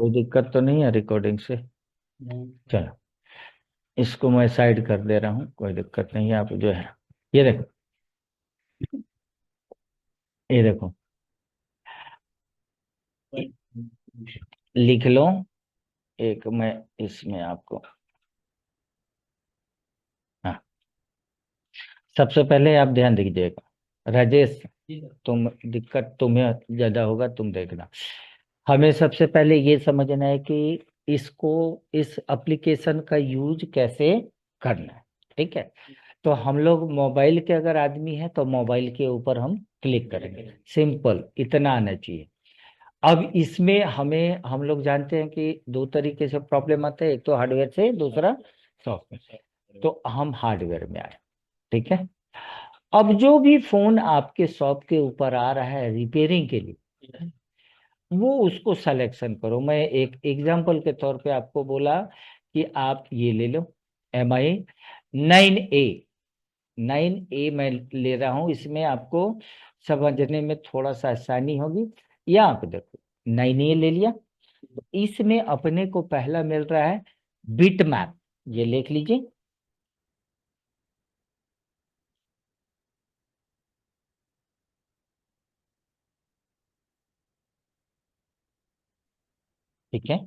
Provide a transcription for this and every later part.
कोई दिक्कत तो नहीं है रिकॉर्डिंग से? नहीं। चलो, इसको मैं साइड कर दे रहा हूँ, कोई दिक्कत नहीं है। आप जो है ये देखो, ये देखो, लिख लो। एक मैं इसमें आपको, हाँ, सबसे पहले आप ध्यान दीजिएगा राजेश, तुम दिक्कत तुम्हें ज्यादा होगा, तुम देखना। हमें सबसे पहले ये समझना है कि इसको, इस एप्लीकेशन का यूज कैसे करना है। ठीक है, तो हम लोग मोबाइल के अगर आदमी है तो मोबाइल के ऊपर हम क्लिक करेंगे, सिंपल इतना आना चाहिए। अब इसमें हमें, हम लोग जानते हैं कि दो तरीके से प्रॉब्लम आता है, एक तो हार्डवेयर से, दूसरा सॉफ्टवेयर। तो हम हार्डवेयर में आए। ठीक है, अब जो भी फोन आपके शॉप के ऊपर आ रहा है रिपेयरिंग के लिए, वो उसको सिलेक्शन करो। मैं एक एग्जांपल के तौर पे आपको बोला कि आप ये ले लो, MI 9A। 9A मैं ले रहा हूं, इसमें आपको समझने में थोड़ा सा आसानी होगी। यहाँ पे देखो, 9A ले लिया, तो इसमें अपने को पहला मिल रहा है बिट मैप। ये लिख लीजिए। ठीक है,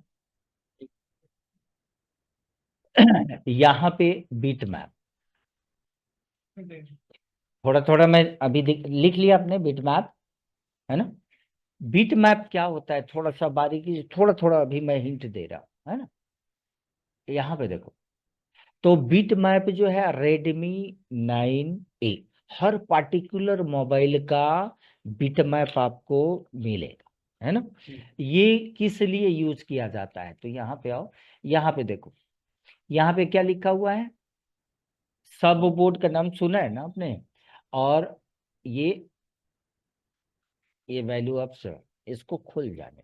यहाँ पे बिट मैप, थोड़ा थोड़ा मैं अभी लिख लिया आपने बिट मैप, है ना? बिट मैप क्या होता है, थोड़ा सा बारीकी से, थोड़ा थोड़ा अभी मैं हिंट दे रहा हूँ, है ना? यहाँ पे देखो, तो बिट मैप जो है रेडमी 9A, हर पार्टिकुलर मोबाइल का बिट मैप आपको मिलेगा, है ना? ये किस लिए यूज किया जाता है, तो यहाँ पे आओ, यहाँ पे देखो, यहाँ पे क्या लिखा हुआ है, सब बोर्ड का नाम सुना है ना आपने? और ये ये वैल्यू ऑफ, इसको खुल जाने,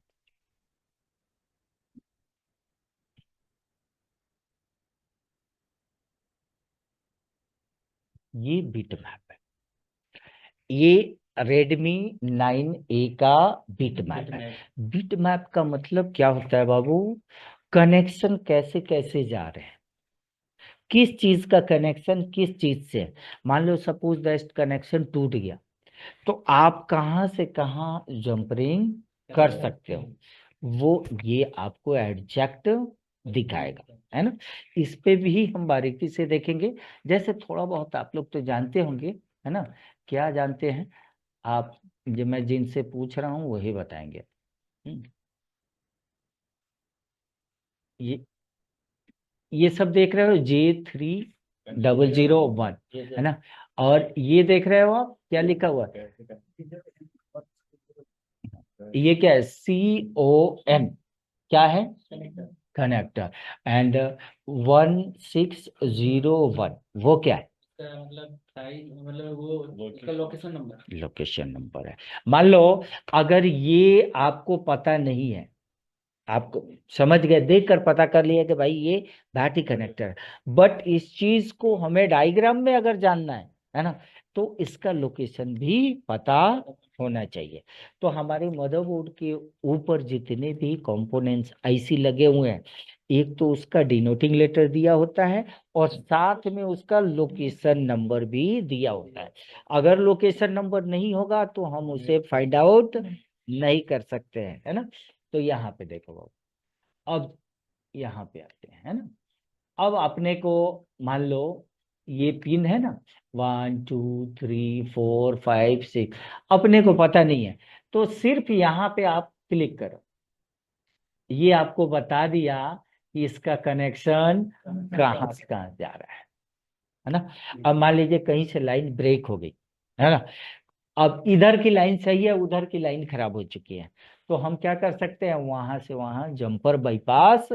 ये बिट मैप है। ये रेडमी 9A का बिट मैप है। बिट मैप का मतलब क्या होता है बाबू, कनेक्शन कैसे कैसे जा रहे हैं, किस चीज का कनेक्शन किस चीज से है। मान लो सपोज दैट कनेक्शन टूट गया, तो आप कहाँ से कहाँ जंपरिंग कर सकते हो, वो ये आपको एडजैक्ट दिखाएगा, है ना? इस पे भी हम बारीकी से देखेंगे। जैसे थोड़ा बहुत आप लोग तो जानते होंगे, है ना? क्या जानते हैं आप, जो मैं जिनसे पूछ रहा हूँ वही बताएंगे। हम्म, ये ये सब देख रहे हो, J3001, है ना? और ये देख रहे हो आप क्या लिखा हुआ है, ये क्या है, COM, क्या है, कनेक्टर। एंड 1601, वो क्या है, मतलब मतलब वो इसका लोकेशन नंबर, लोकेशन नंबर है। मान लो अगर ये आपको पता नहीं है, आपको समझ गए, देख कर पता कर लिया कि भाई ये बैटरी कनेक्टर है, बट इस चीज को हमें डायग्राम में अगर जानना है ना, तो इसका लोकेशन भी पता होना चाहिए। तो हमारे मदरबोर्ड के ऊपर जितने भी कंपोनेंट्स IC लगे हुए हैं, एक तो उसका डिनोटिंग लेटर दिया होता है, और साथ में उसका लोकेशन नंबर भी दिया होता है। अगर लोकेशन नंबर नहीं होगा तो हम उसे फाइंड आउट नहीं कर सकते हैं, है ना? तो यहाँ पे देखो बाबू, अब यहाँ पे आते हैं, है ना? अब अपने को, मान लो ये पिन है ना, 1 2 3 4 5 6, अपने को पता नहीं है, तो सिर्फ यहाँ पे आप क्लिक करो, ये आपको बता दिया कि इसका कनेक्शन कहाँ से कहाँ जा रहा है ना? अब मान लीजिए कहीं से लाइन ब्रेक हो गई, है ना? अब इधर की लाइन सही है, उधर की लाइन खराब हो चुकी है, तो हम क्या कर सकते हैं, वहां से वहां जंपर बाईपास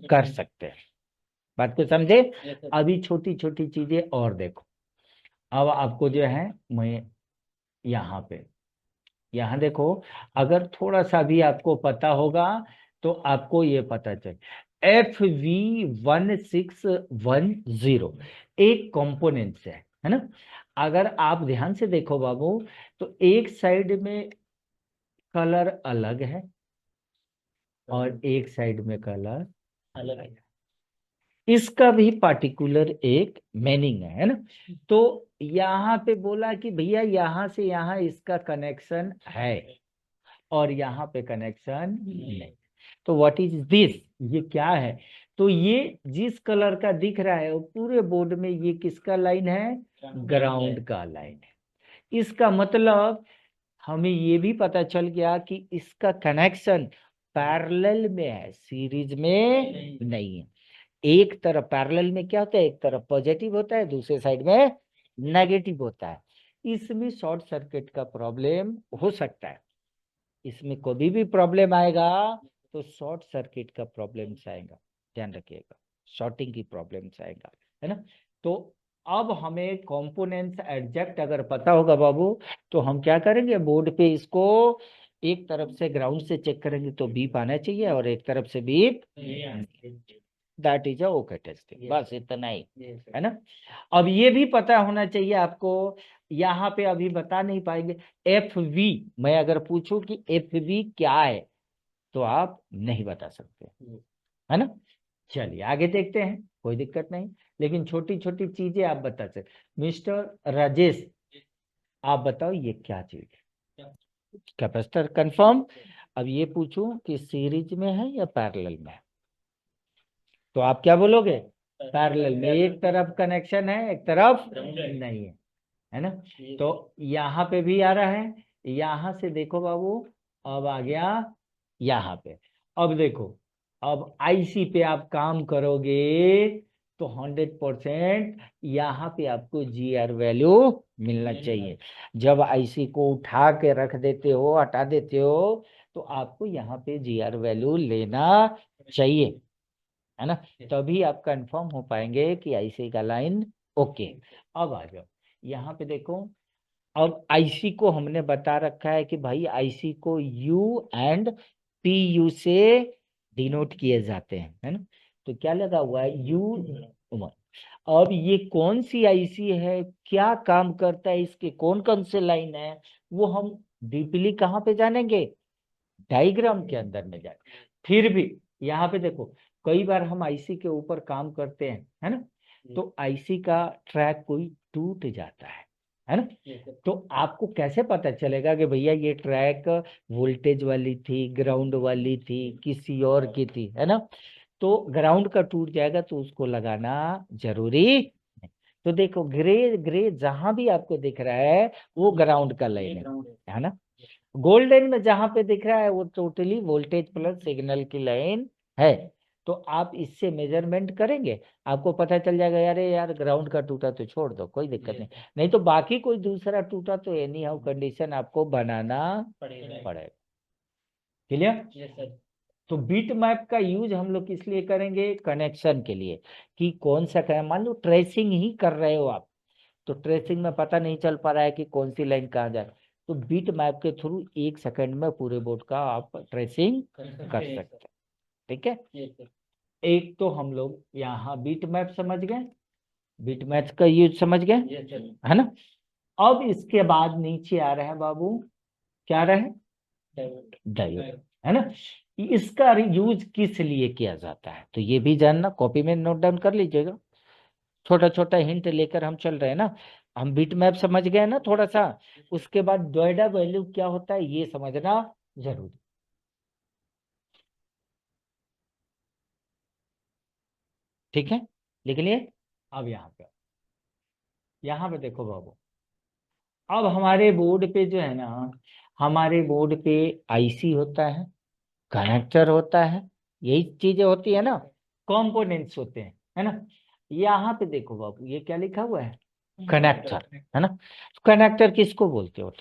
कर सकते हैं। बात को समझे? अभी छोटी छोटी चीजें और देखो। अब आपको जो है, मैं यहाँ पे, यहाँ देखो, अगर थोड़ा सा भी आपको पता होगा तो आपको ये पता चल, FV1610 एक कंपोनेंट है ना? अगर आप ध्यान से देखो बाबू, तो एक साइड में कलर अलग है, और एक साइड में कलर अलग। इसका भी पार्टिकुलर एक मीनिंग है ना। तो यहाँ पे बोला कि भैया यहाँ से यहाँ इसका कनेक्शन है और यहाँ पे कनेक्शन नहीं। तो व्हाट इज दिस, ये क्या है? तो ये जिस कलर का दिख रहा है वो पूरे बोर्ड में ये किसका लाइन है? ग्राउंड का लाइन है। इसका मतलब हमें ये भी पता चल गया कि इसका कनेक्शन पैरेलल में है, सीरीज में नहीं है। एक तरफ पैरेलल में क्या होता है, एक तरफ पॉजिटिव होता है, दूसरे साइड में नेगेटिव होता है। इसमें शॉर्ट सर्किट का प्रॉब्लम हो सकता है। इसमें कभी भी प्रॉब्लम आएगा तो शॉर्ट सर्किट का प्रॉब्लम आएगा, ध्यान रखिएगा, शॉर्टिंग की प्रॉब्लम्स आएगा, है ना। तो अब हमें कंपोनेंट्स एग्जैक्ट अगर पता होगा बाबू, तो हम क्या करेंगे, बोर्ड पे इसको एक तरफ से ग्राउंड से चेक करेंगे तो बीप आना चाहिए और एक तरफ से beep, that is okay testing, बस इतना ही, है ना। अब ये भी पता होना चाहिए आपको, यहाँ पे अभी बता नहीं पाएंगे एफ वी, मैं अगर पूछूं कि एफ वी क्या है तो आप नहीं बता सकते, है ना। चलिए आगे देखते हैं, कोई दिक्कत नहीं, लेकिन छोटी छोटी चीजें आप बता सकते। मिस्टर राजेश, आप बताओ ये क्या चीज है? Capacitor confirm. अब ये पूछूं कि सीरीज में है या पैरेलल में है, तो आप क्या बोलोगे? पैरेलल में, एक तरफ कनेक्शन है एक तरफ नहीं है ना। तो यहाँ पे भी आ रहा है, यहाँ से देखो बाबू, अब आ गया यहाँ पे। अब देखो, अब आईसी पे आप काम करोगे तो 100% यहाँ पे आपको जीआर वैल्यू मिलना चाहिए। जब आईसी को उठा के रख देते हो, हटा देते हो, तो आपको यहाँ पे जीआर वैल्यू लेना चाहिए, है ना। तभी आप कंफर्म हो पाएंगे कि आईसी का लाइन ओके। अब आ जाओ यहाँ पे देखो, अब आईसी को हमने बता रखा है कि भाई आईसी को यू एंड पी यू से डिनोट किए जाते हैं, है ना। तो क्या लगा हुआ है, यू। अब ये कौन सी आईसी है, क्या काम करता है, इसके कौन कौन से लाइन है, वो हम डीपली कहाँ पे जानेंगे, डायग्राम के अंदर में जाए। फिर भी यहाँ पे देखो, कई बार हम आईसी के ऊपर काम करते हैं, है ना, तो आईसी का ट्रैक कोई टूट जाता है ना। तो आपको कैसे पता चलेगा कि भैया ये ट्रैक वोल्टेज वाली थी, ग्राउंड वाली थी, किसी और की थी, है ना। तो ग्राउंड का टूट जाएगा तो उसको लगाना जरूरी है। तो देखो ग्रे ग्रे जहां भी आपको दिख रहा है वो ग्राउंड का लाइन है ना। गोल्डन में जहां पे दिख रहा है वो टोटली वोल्टेज प्लस सिग्नल की लाइन है। तो आप इससे मेजरमेंट करेंगे, आपको पता चल जाएगा, यार यार ग्राउंड का टूटा तो छोड़ दो, कोई दिक्कत नहीं, नहीं तो बाकी कोई दूसरा टूटा तो एनी हाउ कंडीशन आपको बनाना पड़ेगा। क्लियर? तो बीट मैप का यूज हम लोग किस लिए करेंगे, कनेक्शन के लिए, कि कौन सा मान लो ट्रेसिंग ही कर रहे हो आप, तो ट्रेसिंग में पता नहीं चल पा रहा है कि कौन सी लाइन कहाँ जाए, तो बीट मैप के थ्रू 1 सेकंड में पूरे बोर्ड का आप ट्रेसिंग कर सकते हैं। ठीक है, एक तो हम लोग यहाँ बीट मैप समझ गए, बीट मैप का यूज समझ गए, है ना। अब इसके बाद नीचे आ रहे हैं बाबू, क्या रहे, डायोड, है ना। इसका यूज किस लिए किया जाता है तो ये भी जानना, कॉपी में नोट डाउन कर लीजिएगा, छोटा छोटा हिंट लेकर हम चल रहे हैं ना। हम बीट मैप समझ गए ना थोड़ा सा, उसके बाद डोएडा वैल्यू क्या होता है ये समझना जरूरी। ठीक है, लिख लिए। अब यहाँ पे देखो बाबू, अब हमारे बोर्ड पे जो है ना, हमारे बोर्ड पे आईसी होता है, कनेक्टर होता है, यही चीजें होती है ना, कंपोनेंट्स होते हैं, है ना। यहाँ पे देखो बाबू, ये क्या लिखा हुआ है, कनेक्टर, है ना। कनेक्टर किसको बोलते हो,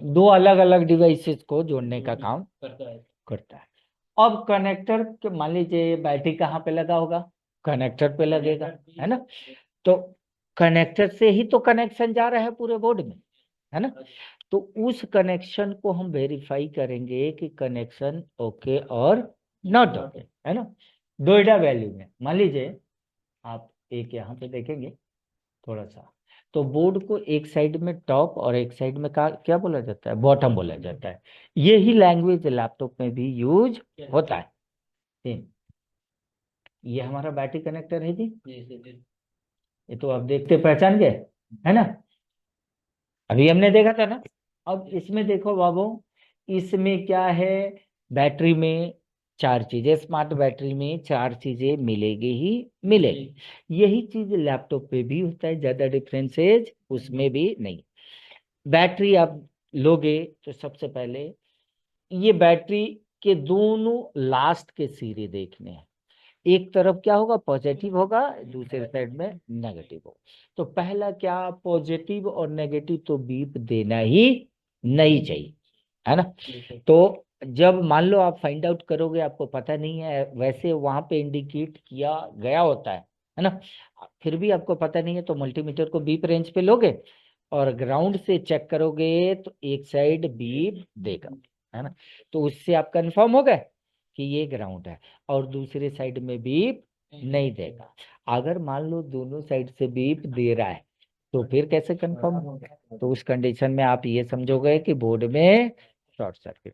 दो अलग अलग डिवाइसेस को जोड़ने का काम करता है। अब कनेक्टर के मान लीजिए बैटरी कहाँ पे लगा होगा, कनेक्टर पे लगेगा, है ना। तो कनेक्टर से ही तो कनेक्शन जा रहा है पूरे बोर्ड में, है ना। तो उस कनेक्शन को हम वेरीफाई करेंगे कि कनेक्शन ओके और नॉट ओके, है ना। डोएडा वैल्यू में मान लीजिए आप एक यहाँ पे देखेंगे थोड़ा सा, तो बोर्ड को एक साइड में टॉप और एक साइड में क्या बोला जाता है, बॉटम बोला जाता है। यही लैंग्वेज लैपटॉप में भी यूज होता है। ये हमारा बैटरी कनेक्टर है जी। ये तो आप देखते पहचान गए, है ना, अभी हमने देखा था ना। अब इसमें देखो बाबू, इसमें क्या है, बैटरी में चार चीजें, स्मार्ट बैटरी में चार चीजें मिलेगी ही मिलेगी। यही चीज लैपटॉप पे भी होता है, ज्यादा डिफरेंसेज उसमें भी नहीं। बैटरी आप लोगे तो सबसे पहले ये बैटरी के दोनों लास्ट के सिरे देखने हैं। एक तरफ क्या होगा, पॉजिटिव होगा, दूसरे साइड में नेगेटिव होगा। तो पहला क्या, पॉजिटिव और नेगेटिव तो बीप देना ही नहीं चाहिए, है ना। तो जब मान लो आप फाइंड आउट करोगे, आपको पता नहीं है, वैसे वहां पे इंडिकेट किया गया होता है ना, फिर भी आपको पता नहीं है तो मल्टीमीटर को बीप रेंज पे लोगे और ग्राउंड से चेक करोगे तो एक साइड बीप देगा, है ना। तो उससे आप कंफर्म हो गए कि ये ग्राउंड है, और दूसरे साइड में बीप नहीं देगा। अगर मान लो दोनों साइड से बीप दे रहा है तो फिर कैसे कंफर्म होगा, तो उस कंडीशन में आप ये समझोगे कि बोर्ड में शॉर्ट सर्किट,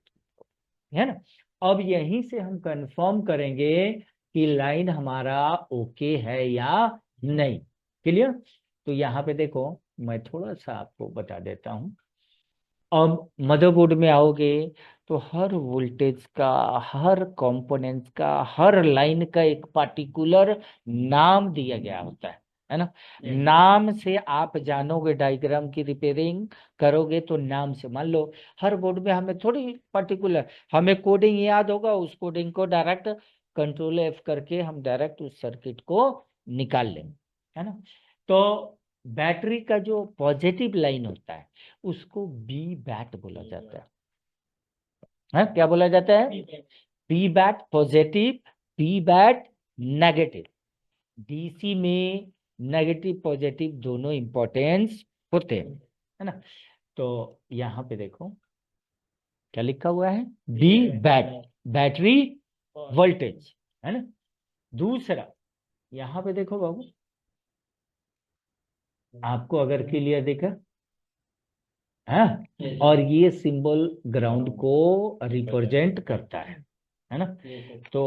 है ना। अब यहीं से हम कंफर्म करेंगे कि लाइन हमारा ओके है या नहीं। क्लियर। तो यहाँ पे देखो, मैं थोड़ा सा आपको बता देता हूँ। अब मदरबोर्ड में आओगे तो हर वोल्टेज का, हर कंपोनेंट्स का, हर लाइन का एक पार्टिकुलर नाम दिया गया होता है ना। नाम से आप जानोगे, डायग्राम की रिपेयरिंग करोगे तो नाम से, मान लो हर बोर्ड में हमें थोड़ी पर्टिकुलर, हमें कोडिंग याद होगा, उस कोडिंग को डायरेक्ट कंट्रोल F करके हम डायरेक्ट उस सर्किट को निकाल लेंगे, है ना। तो बैटरी का जो पॉजिटिव लाइन होता है उसको बी बैट बोला जाता है, क्या बोला जाता है, B bat positive, B bat negative. DC में नेगेटिव पॉजिटिव दोनों इंपॉर्टेंस होते हैं, है ना। तो यहाँ पे देखो क्या लिखा हुआ है, बी बैट, बैटरी वोल्टेज, है ना। दूसरा यहाँ पे देखो बाबू, आपको अगर क्लियर दिखा, हाँ, और ये सिंबल ग्राउंड को रिप्रेजेंट करता है ना। तो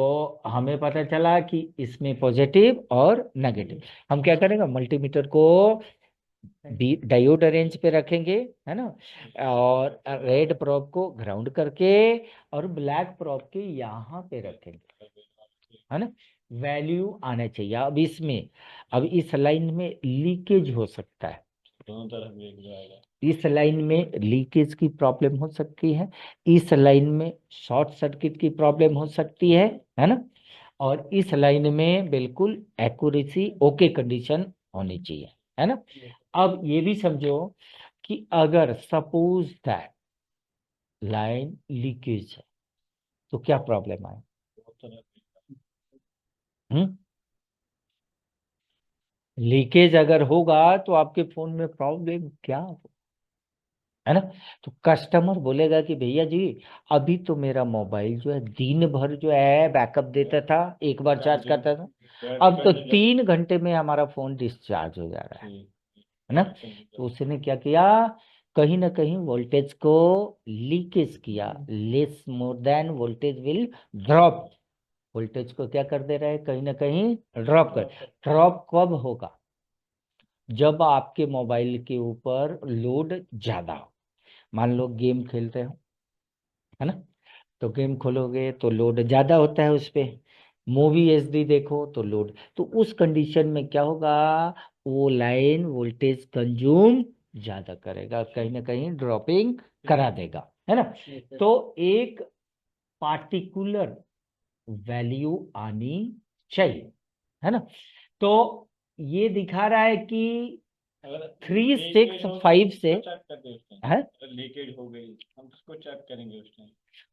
हमें पता चला कि इसमें पॉजिटिव और नेगेटिव। हम क्या करेंगे, मल्टीमीटर को डायोड रेंज पे रखेंगे, है ना, और रेड प्रोब को ग्राउंड करके और ब्लैक प्रोब के यहाँ पे रखेंगे, है ना। वैल्यू आना चाहिए। अब इसमें, अब इस लाइन में लीकेज हो सकता है, दोनों तरफ एक जाएगा, इस लाइन में लीकेज की प्रॉब्लम हो सकती है, इस लाइन में शॉर्ट सर्किट की प्रॉब्लम हो सकती है ना। और इस लाइन में बिल्कुल एक्यूरेसी ओके कंडीशन होनी चाहिए, है ना। अब ये भी समझो कि अगर सपोज दैट लाइन लीकेज है तो क्या प्रॉब्लम आए, लीकेज अगर होगा तो आपके फोन में प्रॉब्लम क्या होगा, है ना। तो कस्टमर बोलेगा कि भैया जी, अभी तो मेरा मोबाइल जो है दिन भर जो है बैकअप देता था, एक बार चार्ज करता था, अब तो 3 घंटे में हमारा फोन डिस्चार्ज हो जा रहा है ना। तो उसने क्या किया, कहीं ना कहीं वोल्टेज को लीकेज किया, less more than voltage will drop, voltage को क्या कर दे रहा है, कहीं ना कहीं ड्रॉप कर। ड्रॉप कब होगा, जब आपके मोबाइल के ऊपर लोड ज्यादा हो। मान लो गेम खेलते हो, है ना, तो गेम खोलोगे तो लोड ज्यादा होता है उस पे, मूवी HD देखो तो लोड, तो उस कंडीशन में क्या होगा, वो लाइन वोल्टेज कंज्यूम ज्यादा करेगा, कहीं ना कहीं ड्रॉपिंग करा देगा, है ना। तो एक पार्टिकुलर वैल्यू आनी चाहिए, है ना। तो ये दिखा रहा है कि 365 से है, लीकेज हो गई, हम उसको चेक करेंगे उस टाइम।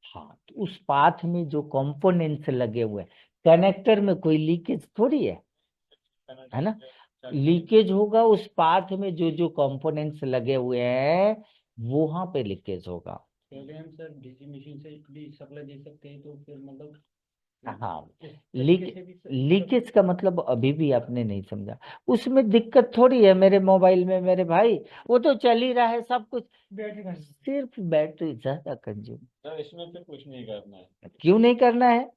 हाँ, तो उस पाथ में जो कंपोनेंट्स लगे हुए हैं, कनेक्टर में कोई लीकेज थोड़ी है ना। लीकेज होगा उस पाथ में जो जो कंपोनेंट्स लगे हुए हैं, वहां पे लीकेज होगा। पहले हम सर डीसी मशीन से भी सप्लाई दे सकते हैं, तो फिर मतलब हाँ, लीकेज का मतलब अभी भी आपने नहीं समझा। उसमें दिक्कत थोड़ी है मेरे मोबाइल में मेरे भाई, वो तो चल ही रहा है सब कुछ, सिर्फ बैटरी ज्यादा कंज्यूम। इसमें फिर कुछ नहीं करना है। क्यों नहीं करना है?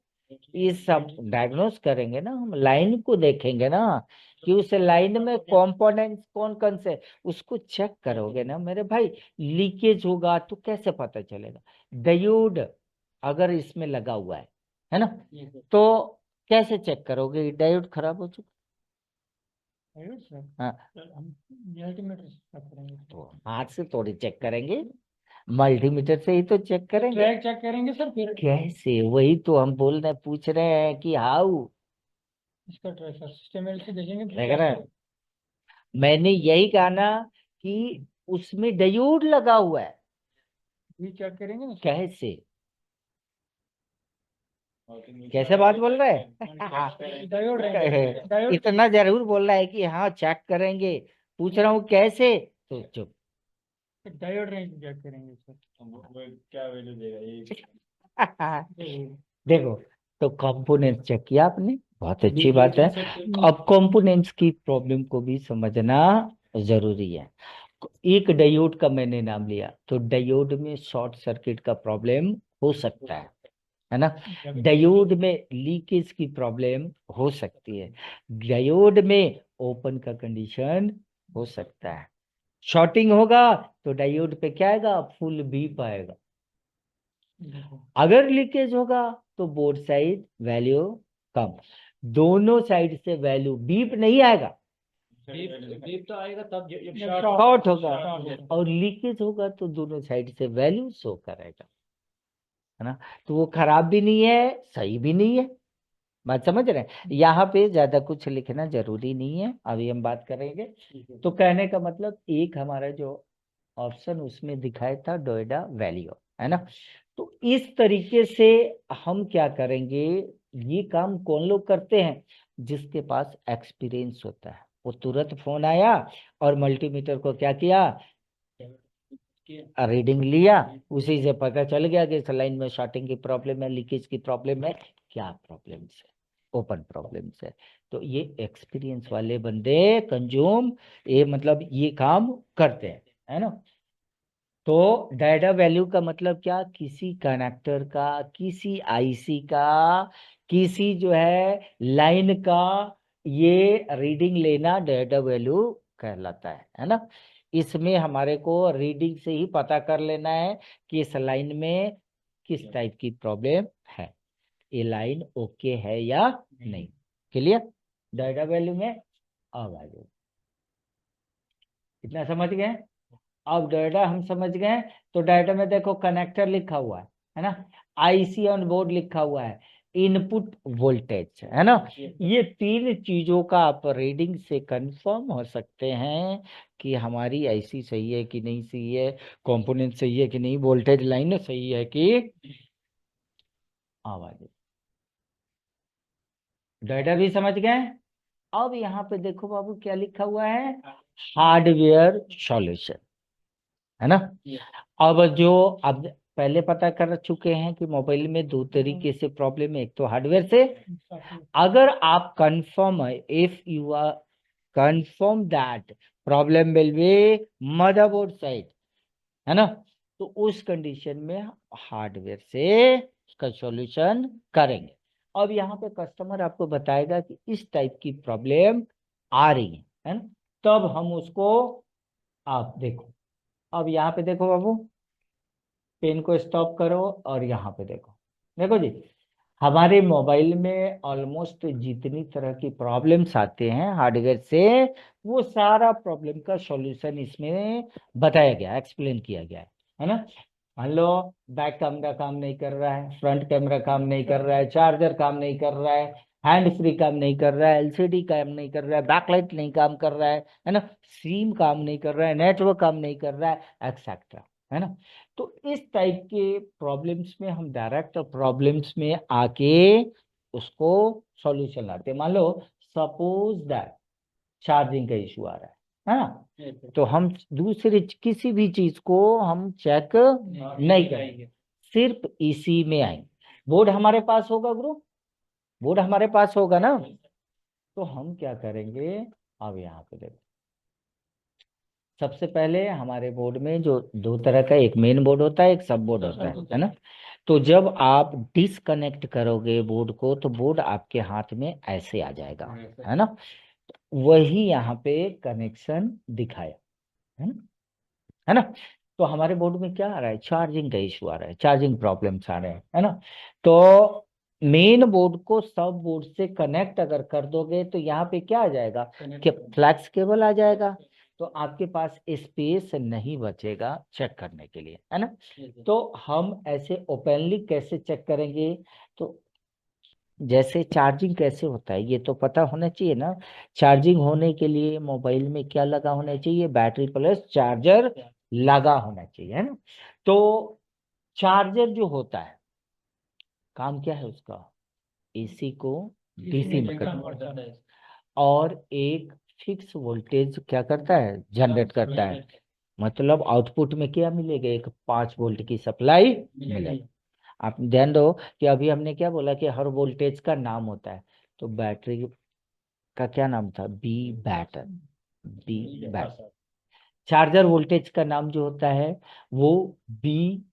ये सब डायग्नोस करेंगे ना, हम लाइन को देखेंगे ना कि उस लाइन में कंपोनेंट्स कौन कौन से, उसको चेक करोगे ना मेरे भाई। लीकेज होगा तो कैसे पता चलेगा? डायोड अगर इसमें लगा हुआ है ना, तो कैसे चेक करोगे डायोड खराब हो चुका? हाँ, तो हाथ से थोड़ी चेक करेंगे, मल्टीमीटर से ही तो चेक करेंगे। ट्रैक चेक करेंगे सर फिर कैसे? वही तो हम बोल रहे पूछ रहे हैं कि हाउ इसका ट्रेसर सिस्टम से देखेंगे देख रहे हैं। मैंने यही कहा ना कि उसमें डायोड लगा हुआ है, ये चेक करेंगे ना कैसे? कैसे बात बोल रहे हैं? डायोड इतना जरूर बोल रहा है कि हाँ चेक करेंगे, पूछ रहा हूँ कैसे, तो चुप। डायोड रेंज चेक करेंगे सर, वो क्या वैल्यू देगा ये? देखो, तो कंपोनेंट्स चेक किया आपने, बहुत अच्छी बात है। अब कंपोनेंट्स की प्रॉब्लम को भी समझना जरूरी है। एक डायोड का मैंने नाम लिया, तो डायोड में शॉर्ट सर्किट का प्रॉब्लम हो सकता है ना? डायोड में लीकेज की प्रॉब्लम हो सकती है, डायोड में ओपन का कंडीशन हो सकता है। शॉर्टिंग होगा तो डायोड पे क्या आएगा? फुल बीप आएगा। अगर लीकेज होगा तो बोथ साइड वैल्यू कम, दोनों साइड से वैल्यू बीप नहीं आएगा। बीप तो आएगा तब जब शॉर्ट होगा, और लीकेज होगा तो दोनों साइड से वैल्यू शो करेगा, है ना? तो वो खराब भी नहीं है, सही भी नहीं है। बात समझ रहे हैं? यहाँ पे ज्यादा कुछ लिखना जरूरी नहीं है, अभी हम बात करेंगे। तो कहने का मतलब एक हमारा जो ऑप्शन उसमें दिखाया था डोएडा वैल्यू, है ना? तो इस तरीके से हम क्या करेंगे, ये काम कौन लोग करते हैं? जिसके पास एक्सपीरियंस होता है, वो तुरंत फोन आया और मल्टीमीटर को क्या किया, रीडिंग लिया, उसी से पता चल गया कि इस लाइन में शॉर्टिंग की प्रॉब्लम है, लीकेज की प्रॉब्लम है, क्या प्रॉब्लम है, ओपन प्रॉब्लम है। तो ये एक्सपीरियंस वाले बंदे कंज्यूम, ये मतलब ये काम करते हैं, है ना? तो डाटा वैल्यू का मतलब क्या? किसी कनेक्टर का, किसी आईसी का, किसी जो है लाइन का, ये रीडिंग लेना डाटा वैल्यू कहलाता है ना? इसमें हमारे को रीडिंग से ही पता कर लेना है कि इस लाइन में किस टाइप की प्रॉब्लम है, ये लाइन ओके है या नहीं। क्लियर? डाटा वैल्यू में अब आ जाओ, इतना समझ गए? अब डाटा हम समझ गए। तो डाटा में देखो कनेक्टर लिखा हुआ है ना, आईसी ऑन बोर्ड लिखा हुआ है, इनपुट वोल्टेज, है ना? ये तीन चीजों का आप रीडिंग से कंफर्म हो सकते हैं कि हमारी आईसी सही है कि नहीं सही है, कंपोनेंट सही है कि नहीं, वोल्टेज लाइन सही है कि आवाज। डाटा भी समझ गए? अब यहाँ पे देखो बाबू क्या लिखा हुआ है, हार्डवेयर सॉल्यूशन, है ना? अब जो अब पहले पता कर चुके हैं कि मोबाइल में दो तरीके से प्रॉब्लम है, एक तो हार्डवेयर से, अगर आप कंफर्म है, if you are confirm that problem will be motherboard side, है ना, तो उस कंडीशन में हार्डवेयर से उसका सॉल्यूशन करेंगे। अब यहाँ पे कस्टमर आपको बताएगा कि इस टाइप की प्रॉब्लम आ रही है ना, तब हम उसको, आप देखो, अब यहाँ पे देखो बाबू, पेन को स्टॉप करो और यहाँ पे देखो, देखो जी, हमारे मोबाइल में ऑलमोस्ट जितनी तरह की प्रॉब्लम्स आते हैं हार्डवेयर से, वो सारा प्रॉब्लम का सॉल्यूशन इसमें बताया गया, एक्सप्लेन किया गया है ना? मान लो बैक कैमरा काम नहीं कर रहा है, फ्रंट कैमरा काम नहीं कर रहा है, चार्जर काम नहीं कर रहा है, हैंड फ्री काम नहीं कर रहा है, एलसीडी काम नहीं कर रहा है, बैकलाइट नहीं काम कर रहा है ना, सिम काम नहीं कर रहा है, नेटवर्क काम नहीं कर रहा है, एक्सेट्रा, है ना? तो इस टाइप के प्रॉब्लम्स में हम डायरेक्ट प्रॉब्लम्स में आके उसको सॉल्यूशन लाते हैं। मान लो सपोज दैट चार्जिंग का इशू आ रहा है ना, तो हम दूसरी किसी भी चीज को हम चेक नहीं करेंगे, सिर्फ इसी में आएंगे। बोर्ड हमारे पास होगा गुरु, बोर्ड हमारे पास होगा ना। तो हम क्या करेंगे, अब यहाँ पे देखो, सबसे पहले हमारे बोर्ड में जो दो तरह का, एक मेन बोर्ड होता है, एक सब बोर्ड होता है ना। तो जब आप डिसकनेक्ट करोगे बोर्ड को, तो बोर्ड आपके हाथ में ऐसे आ जाएगा, है ना। वही यहाँ पे कनेक्शन दिखाया, है ना, है ना। तो हमारे बोर्ड में क्या आ रहा है, चार्जिंग का इशू आ रहा है, चार्जिंग प्रॉब्लम्स आ रहे हैं, है ना। तो मेन बोर्ड को सब बोर्ड से कनेक्ट अगर कर दोगे तो यहाँ पे क्या आ जाएगा, कि फ्लैक्स केबल आ जाएगा। तो आपके पास स्पेस नहीं बचेगा चेक करने के लिए, है ना। तो हम ऐसे ओपनली कैसे चेक करेंगे, तो जैसे चार्जिंग कैसे होता है ये तो पता होना चाहिए ना। चार्जिंग होने के लिए मोबाइल में क्या लगा होना चाहिए, बैटरी प्लस चार्जर लगा होना चाहिए, है ना। तो चार्जर जो होता है, काम क्या है उसका, एसी को डीसी में करना, और एक फिक्स वोल्टेज क्या करता है, जनरेट करता है। मतलब आउटपुट में क्या मिलेगा, एक 5 वोल्ट की सप्लाई मिलेगी। आप ध्यान दो कि अभी हमने क्या बोला कि हर वोल्टेज का नाम होता है। तो बैटरी का क्या नाम था, B batter, B batter. Charger voltage का नाम जो होता है वो बी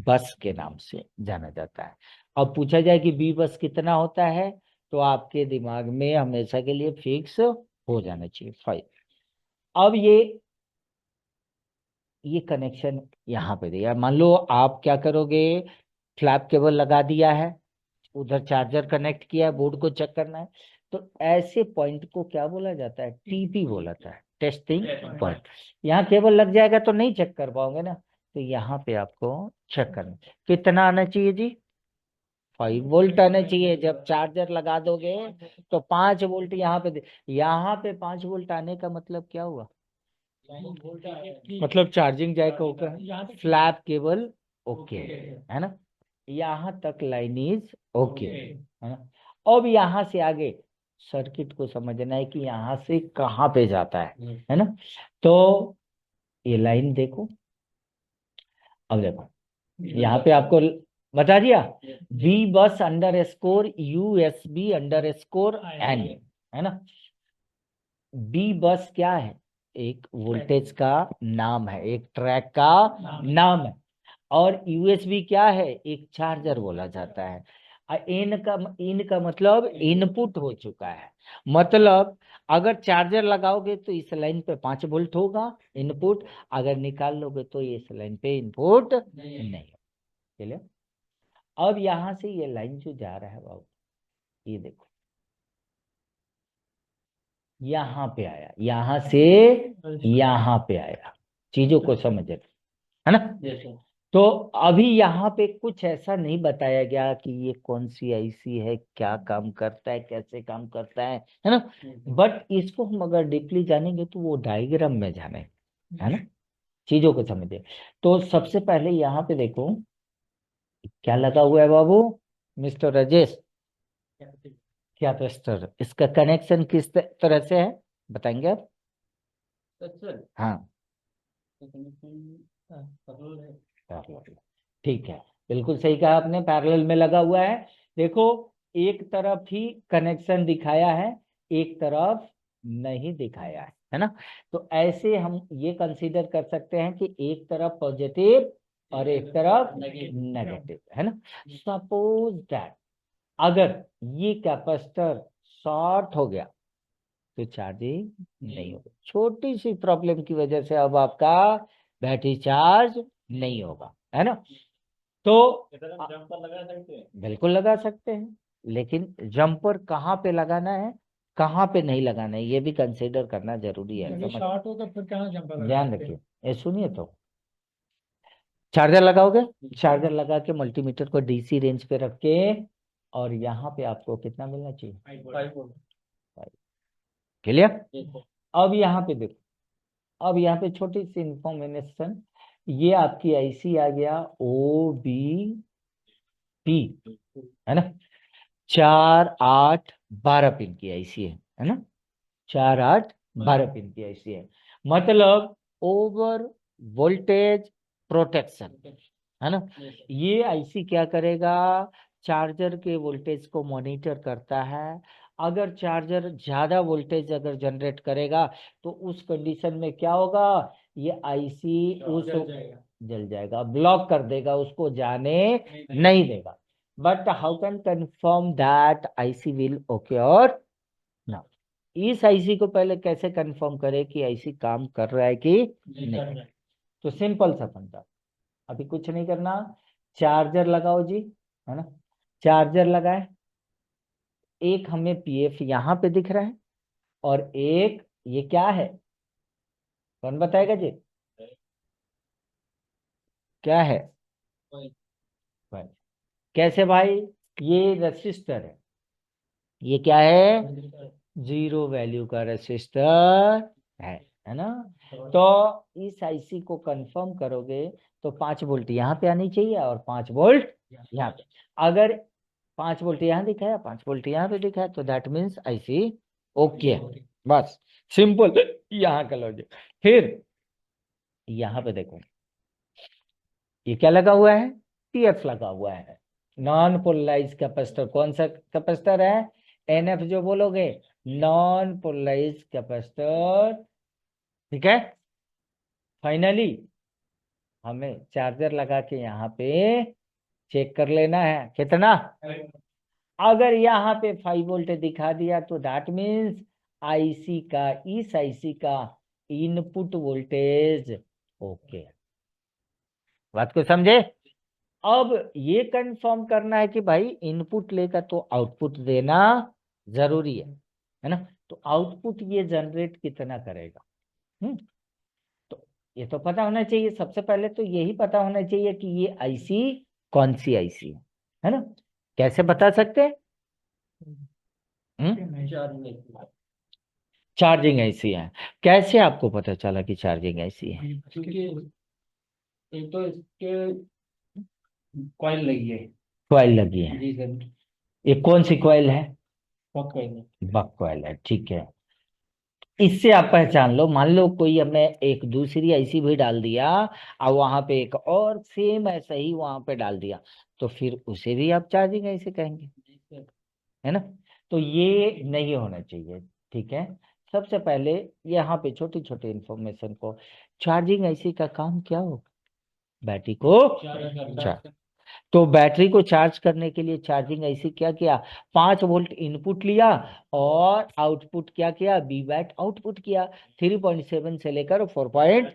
बस के नाम से जाना जाता है। अब पूछा जाए कि बी बस कितना होता है, तो आपके दिमाग में हमेशा के लिए फिक्स हो जाना चाहिए 5। अब ये कनेक्शन यहाँ पे दिया, मान लो आप क्या करोगे, फ्लैप केबल लगा दिया है, उधर चार्जर कनेक्ट किया है, बोर्ड को चेक करना है। तो ऐसे पॉइंट को क्या बोला जाता है, टीपी बोला जाता है, टेस्टिंग पॉइंट। यहाँ केबल लग जाएगा तो नहीं चेक कर पाओगे ना। तो यहाँ पे आपको चेक करना, कितना आना चाहिए जी, 5 वोल्ट आना चाहिए। जब चार्जर लगा दोगे तो 5 वोल्ट यहाँ पे यहाँ पे 5 वोल्ट आने का मतलब क्या हुआ, मतलब चार्जिंग जैक होगा, फ्लैप केबल ओके, है ना। यहाँ तक लाइन इज ओके, है ना। अब यहाँ से आगे सर्किट को समझना है कि यहाँ से कहाँ पे जाता है ना। तो ये लाइन देखो, अब देखो यहाँ पे आपको बता दिया, V bus underscore USB underscore N, है ना। बी बस क्या है, एक वोल्टेज का नाम है, एक ट्रैक का नाम है। और USB क्या है, एक चार्जर बोला जाता है। इन का मतलब इनपुट हो चुका है। मतलब अगर चार्जर लगाओगे तो इस लाइन पे 5 वोल्ट होगा इनपुट, अगर निकाल लोगे तो इस लाइन पे इनपुट नहीं। चलिए, अब यहां से ये लाइन जो जा रहा है बाबू, ये देखो यहाँ पे आया, यहाँ से यहाँ पे आया, चीजों को समझे, है ना। तो अभी यहाँ पे कुछ ऐसा नहीं बताया गया कि ये कौन सी आईसी है, क्या काम करता है, कैसे काम करता है ना। बट इसको हम अगर डीपली जानेंगे तो वो डायग्राम में जाने, है ना, चीजों को समझे। तो सबसे पहले यहाँ पे देखो क्या लगा हुआ है बाबू, मिस्टर राजेश, कैपेसिटर। इसका कनेक्शन किस तरह से है बताएंगे आप, हाँ पैरेलल, ठीक है, बिल्कुल सही कहा आपने, पैरेलल में लगा हुआ है। देखो एक तरफ ही कनेक्शन दिखाया है, एक तरफ नहीं दिखाया है ना। तो ऐसे हम ये कंसीडर कर सकते हैं कि एक तरफ पॉजिटिव और एक तरफ नेगेटिव, है ना। सपोज दैट अगर ये कैपेसिटर शॉर्ट हो गया तो चार्जिंग नहीं होगी, छोटी सी प्रॉब्लम की वजह से अब आपका बैटरी चार्ज नहीं होगा, है ना। तो जंपर लगा सकते हैं। बिल्कुल लगा सकते हैं, लेकिन जंपर कहाँ पे लगाना है, कहाँ पे नहीं लगाना है, ये भी कंसीडर करना जरूरी है। शॉर्ट हो तो फिर कहाँ जंपर ध्यान रखिए, ये सुनिए, तो चार्जर लगाओगे, चार्जर लगा के मल्टीमीटर को DC रेंज पे रख के, और यहाँ पे आपको कितना मिलना चाहिए, 5 क्लियर। अब यहाँ पे देखो, अब यहाँ पे छोटी सी इंफॉर्मेशन, ये आपकी आईसी आ गया OBP, है ना, 4 8 12 पिन की आईसी है ना, 4 8 12 पिन की आईसी है। मतलब ओवर वोल्टेज प्रोटेक्शन, है ना। ये आईसी क्या करेगा, चार्जर के वोल्टेज को मॉनिटर करता है। अगर चार्जर ज्यादा वोल्टेज अगर जनरेट करेगा तो उस कंडीशन में क्या होगा, ये आईसी उस जल जाएगा, ब्लॉक कर देगा, उसको जाने नहीं देगा। But how can confirm that IC will okay और ना? इस आईसी को पहले कैसे कंफर्म करे कि आईसी काम कर रहा है कि नहीं? तो सिंपल सा फंडा, अभी कुछ नहीं करना, चार्जर लगाओ जी, है ना? चार्जर लगाए, एक हमें पीएफ यहाँ पे दिख रहा है और एक ये क्या है, कौन बताएगा जी? क्या है भाई? कैसे भाई? ये रेसिस्टर ये क्या है? जीरो वैल्यू का रेसिस्टर है ना? तो इस आईसी को कंफर्म करोगे तो 5 वोल्ट यहाँ पे आनी चाहिए और 5 वोल्ट यहाँ पे। अगर 5 वोल्ट यहाँ दिखाया, 5 वोल्ट यहाँ पे दिखाया, तो दैट मीन्स आईसी ओके। बस सिंपल यहाँ का लॉजिक। फिर यहाँ पे देखो, ये क्या लगा हुआ है? पीएफ लगा हुआ है, नॉन पोलराइज कैपेसिटर। कौन सा कैपेसिटर है? एनएफ जो बोलोगे, नॉन पोलराइज कैपेसिटर। ठीक है, फाइनली हमें चार्जर लगा के यहाँ पे चेक कर लेना है कितना। अगर यहाँ पे 5 वोल्ट दिखा दिया तो दैट मीन्स आईसी का, इस आईसी का इनपुट वोल्टेज ओके। बात को समझे? अब ये कंफर्म करना है कि भाई इनपुट लेगा तो आउटपुट देना जरूरी है ना? तो आउटपुट ये जनरेट कितना करेगा? तो ये तो पता होना चाहिए, सबसे पहले तो यही पता होना चाहिए कि ये आईसी कौन सी आईसी है ना? कैसे बता सकते हैं? चार्जिंग आईसी है। कैसे आपको पता चला कि चार्जिंग आईसी है? क्योंकि एक तो इसके कॉइल लगी है। कॉइल लगी है? जी सर। ये कौन सी कॉइल है? पक कॉइल है। बक कॉइल है, ठीक है। इससे आप पहचान लो, मान लो कोई हमने एक दूसरी आईसी भी डाल दिया और वहां पे एक और सेम ऐसा ही वहां पे डाल दिया, तो फिर उसे भी आप चार्जिंग आईसी कहेंगे, जी सर। है ना? तो ये नहीं होना चाहिए। ठीक है, सबसे पहले यहाँ पे छोटी छोटी इंफॉर्मेशन को, चार्जिंग आईसी का काम क्या हो? बैटरी को चार्ज। तो बैटरी को चार्ज करने के लिए चार्जिंग आईसी क्या किया? 5 वोल्ट इनपुट लिया और आउटपुट क्या किया? बी बैट आउटपुट किया, 3.7 से लेकर 4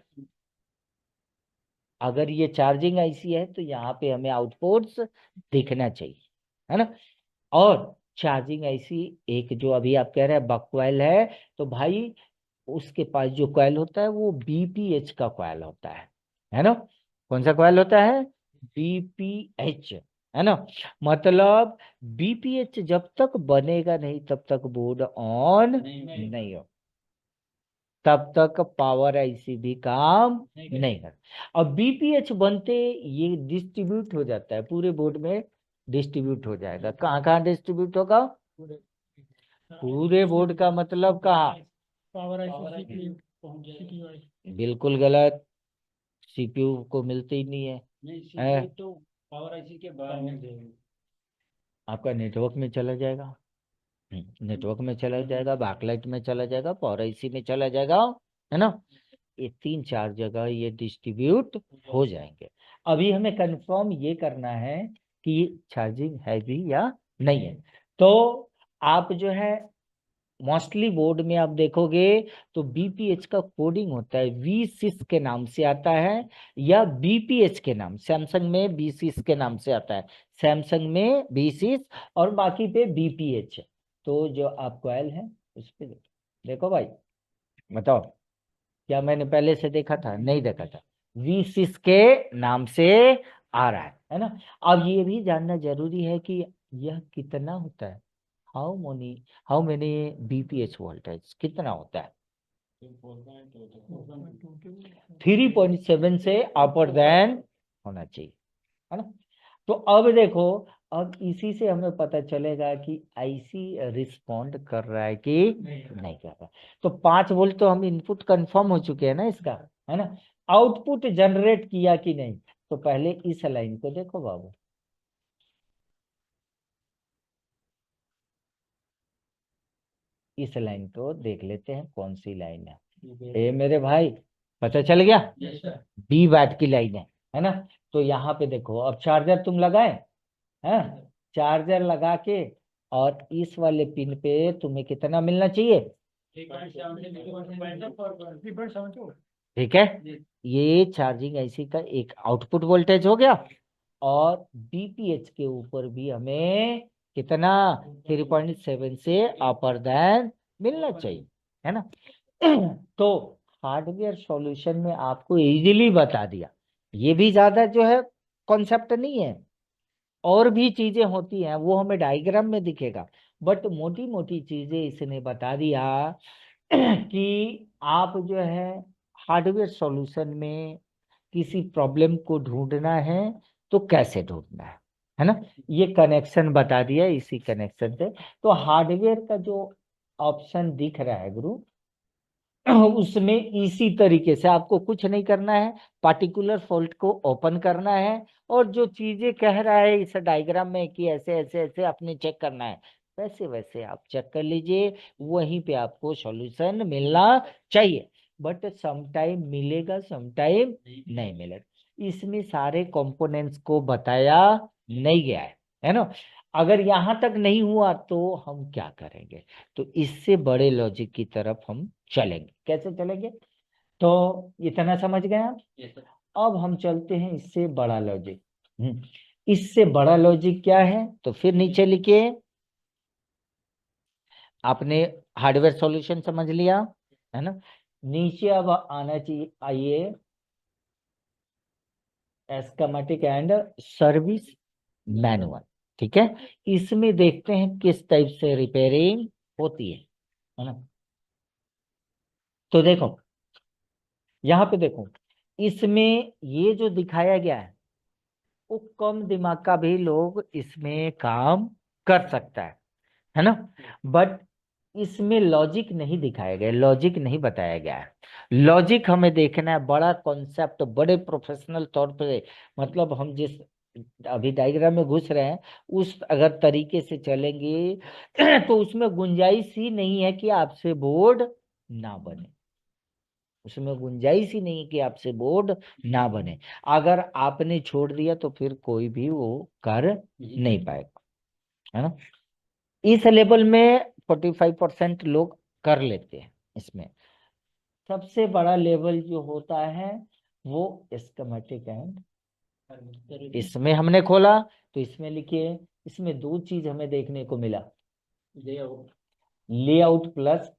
अगर ये चार्जिंग आईसी है तो यहाँ पे हमें आउटपुट्स दिखना चाहिए, है ना? और चार्जिंग आईसी एक जो अभी आप कह रहे हैं बक कॉइल है, तो भाई उसके पास जो कॉइल होता है वो बीपीएच का कॉइल होता है ना? कौन सा कॉइल होता है? बीपीएच, है ना? मतलब बीपीएच जब तक बनेगा नहीं तब तक बोर्ड ऑन नहीं हो, तब तक पावर आईसी भी काम नहीं कर। और बीपीएच बनते ये डिस्ट्रीब्यूट हो जाता है पूरे बोर्ड में, डिस्ट्रीब्यूट हो जाएगा। कहाँ कहाँ डिस्ट्रीब्यूट होगा? पूरे बोर्ड का मतलब कहाँ? Power IC CPU. बिल्कुल गलत, सीपीयू को मिलते ही नहीं है। नहीं, है? सीपीयू तो पावर आईसी के बाहर मिल जाएगी। आपका नेटवर्क में चला जाएगा, नेटवर्क में चला जाएगा, बैकलाइट में चला जाएगा, पावर आईसी में चला जाएगा, है ना? ये 3-4 जगह ये डिस्ट्रीब्यूट हो जाएंगे। अभी हमें कंफर्म ये करना है कि ये चार्जिंग है भी या नहीं है। तो आप जो है मोस्टली बोर्ड में आप देखोगे तो बीपीएच का कोडिंग होता है V6 के नाम से आता है, या बीपीएच के नाम, सैमसंग में B6 के नाम से आता है, सैमसंग में B6 और बाकी पे बीपीएच। तो जो आप कॉइल है उस पे देखो भाई, बताओ क्या मैंने पहले से देखा था? नहीं देखा था, V6 के नाम से आ रहा है ना? अब ये भी जानना जरूरी है कि यह कितना होता है, हाउ मेनी बीपीएच वोल्टेज कितना होता है? 3.7 से अपर देन होना चाहिए, है ना? तो अब देखो, अब इसी से हमें पता चलेगा कि आईसी रिस्पॉन्ड कर रहा है कि नहीं कर रहा। तो 5 वोल्ट तो हम इनपुट कंफर्म हो चुके हैं ना इसका, है ना? आउटपुट जनरेट किया कि नहीं? तो पहले इस लाइन को देखो बाबू, इस लाइन को देख लेते हैं कौन सी लाइन है। ए मेरे भाई पता चल गया, बी वैट की लाइन है ना। तो यहाँ पे देखो, अब चार्जर तुम लगाए हैं, चार्जर लगा के और इस वाले पिन पे तुम्हें कितना मिलना चाहिए, 3.72। ठीक है। ये चार्जिंग आईसी का एक आउटपुट वोल्टेज हो गया, और बीपीएच के ऊपर भी हमें कितना 3.7 से अपर देन मिलना चाहिए, है ना। तो हार्डवेयर सॉल्यूशन में आपको इजीली बता दिया, ये भी ज्यादा जो है कॉन्सेप्ट नहीं है, और भी चीजें होती हैं वो हमें डायग्राम में दिखेगा, बट मोटी मोटी चीजें इसने बता दिया कि आप जो है हार्डवेयर सॉल्यूशन में किसी प्रॉब्लम को ढूंढना है तो कैसे ढूंढना है ना। ये कनेक्शन बता दिया इसी कनेक्शन से। तो हार्डवेयर का जो ऑप्शन दिख रहा है गुरु, उसमें इसी तरीके से आपको कुछ नहीं करना है, पार्टिकुलर फॉल्ट को ओपन करना है, और जो चीजें कह रहा है इस डायग्राम में कि ऐसे ऐसे ऐसे आपने चेक करना है, वैसे वैसे आप चेक कर लीजिए, वहीं पे आपको सॉल्यूशन मिलना चाहिए। बट समटाइम मिलेगा, समटाइम नहीं मिलेगा, इसमें सारे कंपोनेंट्स को बताया नहीं गया है ना। अगर यहां तक नहीं हुआ तो हम क्या करेंगे, तो इससे बड़े लॉजिक की तरफ हम चलेंगे। कैसे चलेंगे, तो इतना समझ गए आप। अब हम चलते हैं इससे बड़ा लॉजिक। इससे बड़ा लॉजिक क्या है, तो फिर नीचे लिखिए। आपने हार्डवेयर सॉल्यूशन समझ लिया है ना, नीचे अब आना चाहिए, आइए एस्केमेटिक एंड सर्विस मैनुअल, ठीक है। इसमें देखते हैं किस टाइप से रिपेयरिंग होती है ना। तो देखो यहाँ पे देखो, इसमें ये जो दिखाया गया वो कम दिमाग का भी लोग इसमें काम कर सकता है ना। बट इसमें लॉजिक नहीं दिखाया गया, लॉजिक नहीं बताया गया है। लॉजिक हमें देखना है, बड़ा कॉन्सेप्ट, बड़े प्रोफेशनल तौर पे, मतलब हम जिस अभी डायग्राम में घुस रहे हैं उस अगर तरीके से चलेंगे तो उसमें गुंजाइश ही नहीं है कि आपसे बोर्ड ना बने, उसमें गुंजाइश ही नहीं कि आपसे बोर्ड ना बने। अगर आपने छोड़ दिया तो फिर कोई भी वो कर नहीं पाएगा, है ना। इस लेवल में 45% लोग कर लेते हैं। इसमें सबसे बड़ा लेवल जो होता है वो स्कीमेटिक एंड, इसमें हमने खोला तो इसमें लिखिए, इसमें दो चीज हमें देखने को मिला, लेआउट प्लस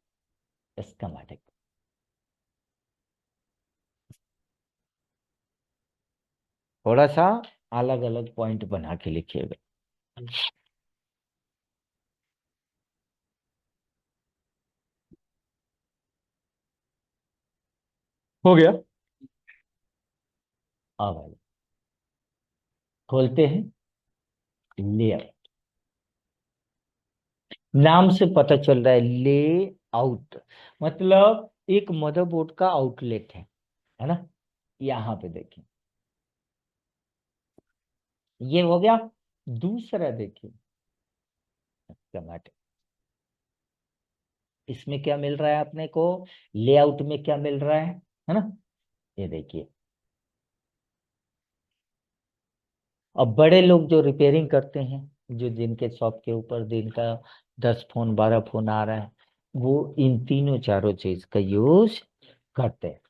स्कीमेटिक। थोड़ा सा अलग अलग पॉइंट बना के लिखिएगा। हो गया। अब खोलते हैं लेआउट, नाम से पता चल रहा है ले आउट, मतलब एक मदरबोर्ड का आउटलेट है ना। यहाँ पे देखिए ये हो गया। दूसरा देखिए टमाटर, इसमें क्या मिल रहा है अपने को, लेआउट में क्या मिल रहा है ना। ये देखिए, अब बड़े लोग जो रिपेयरिंग करते हैं, जो जिनके शॉप के ऊपर दिन का 10 फोन 12 फोन आ रहा है, वो इन तीनों चारों चीज का यूज करते हैं।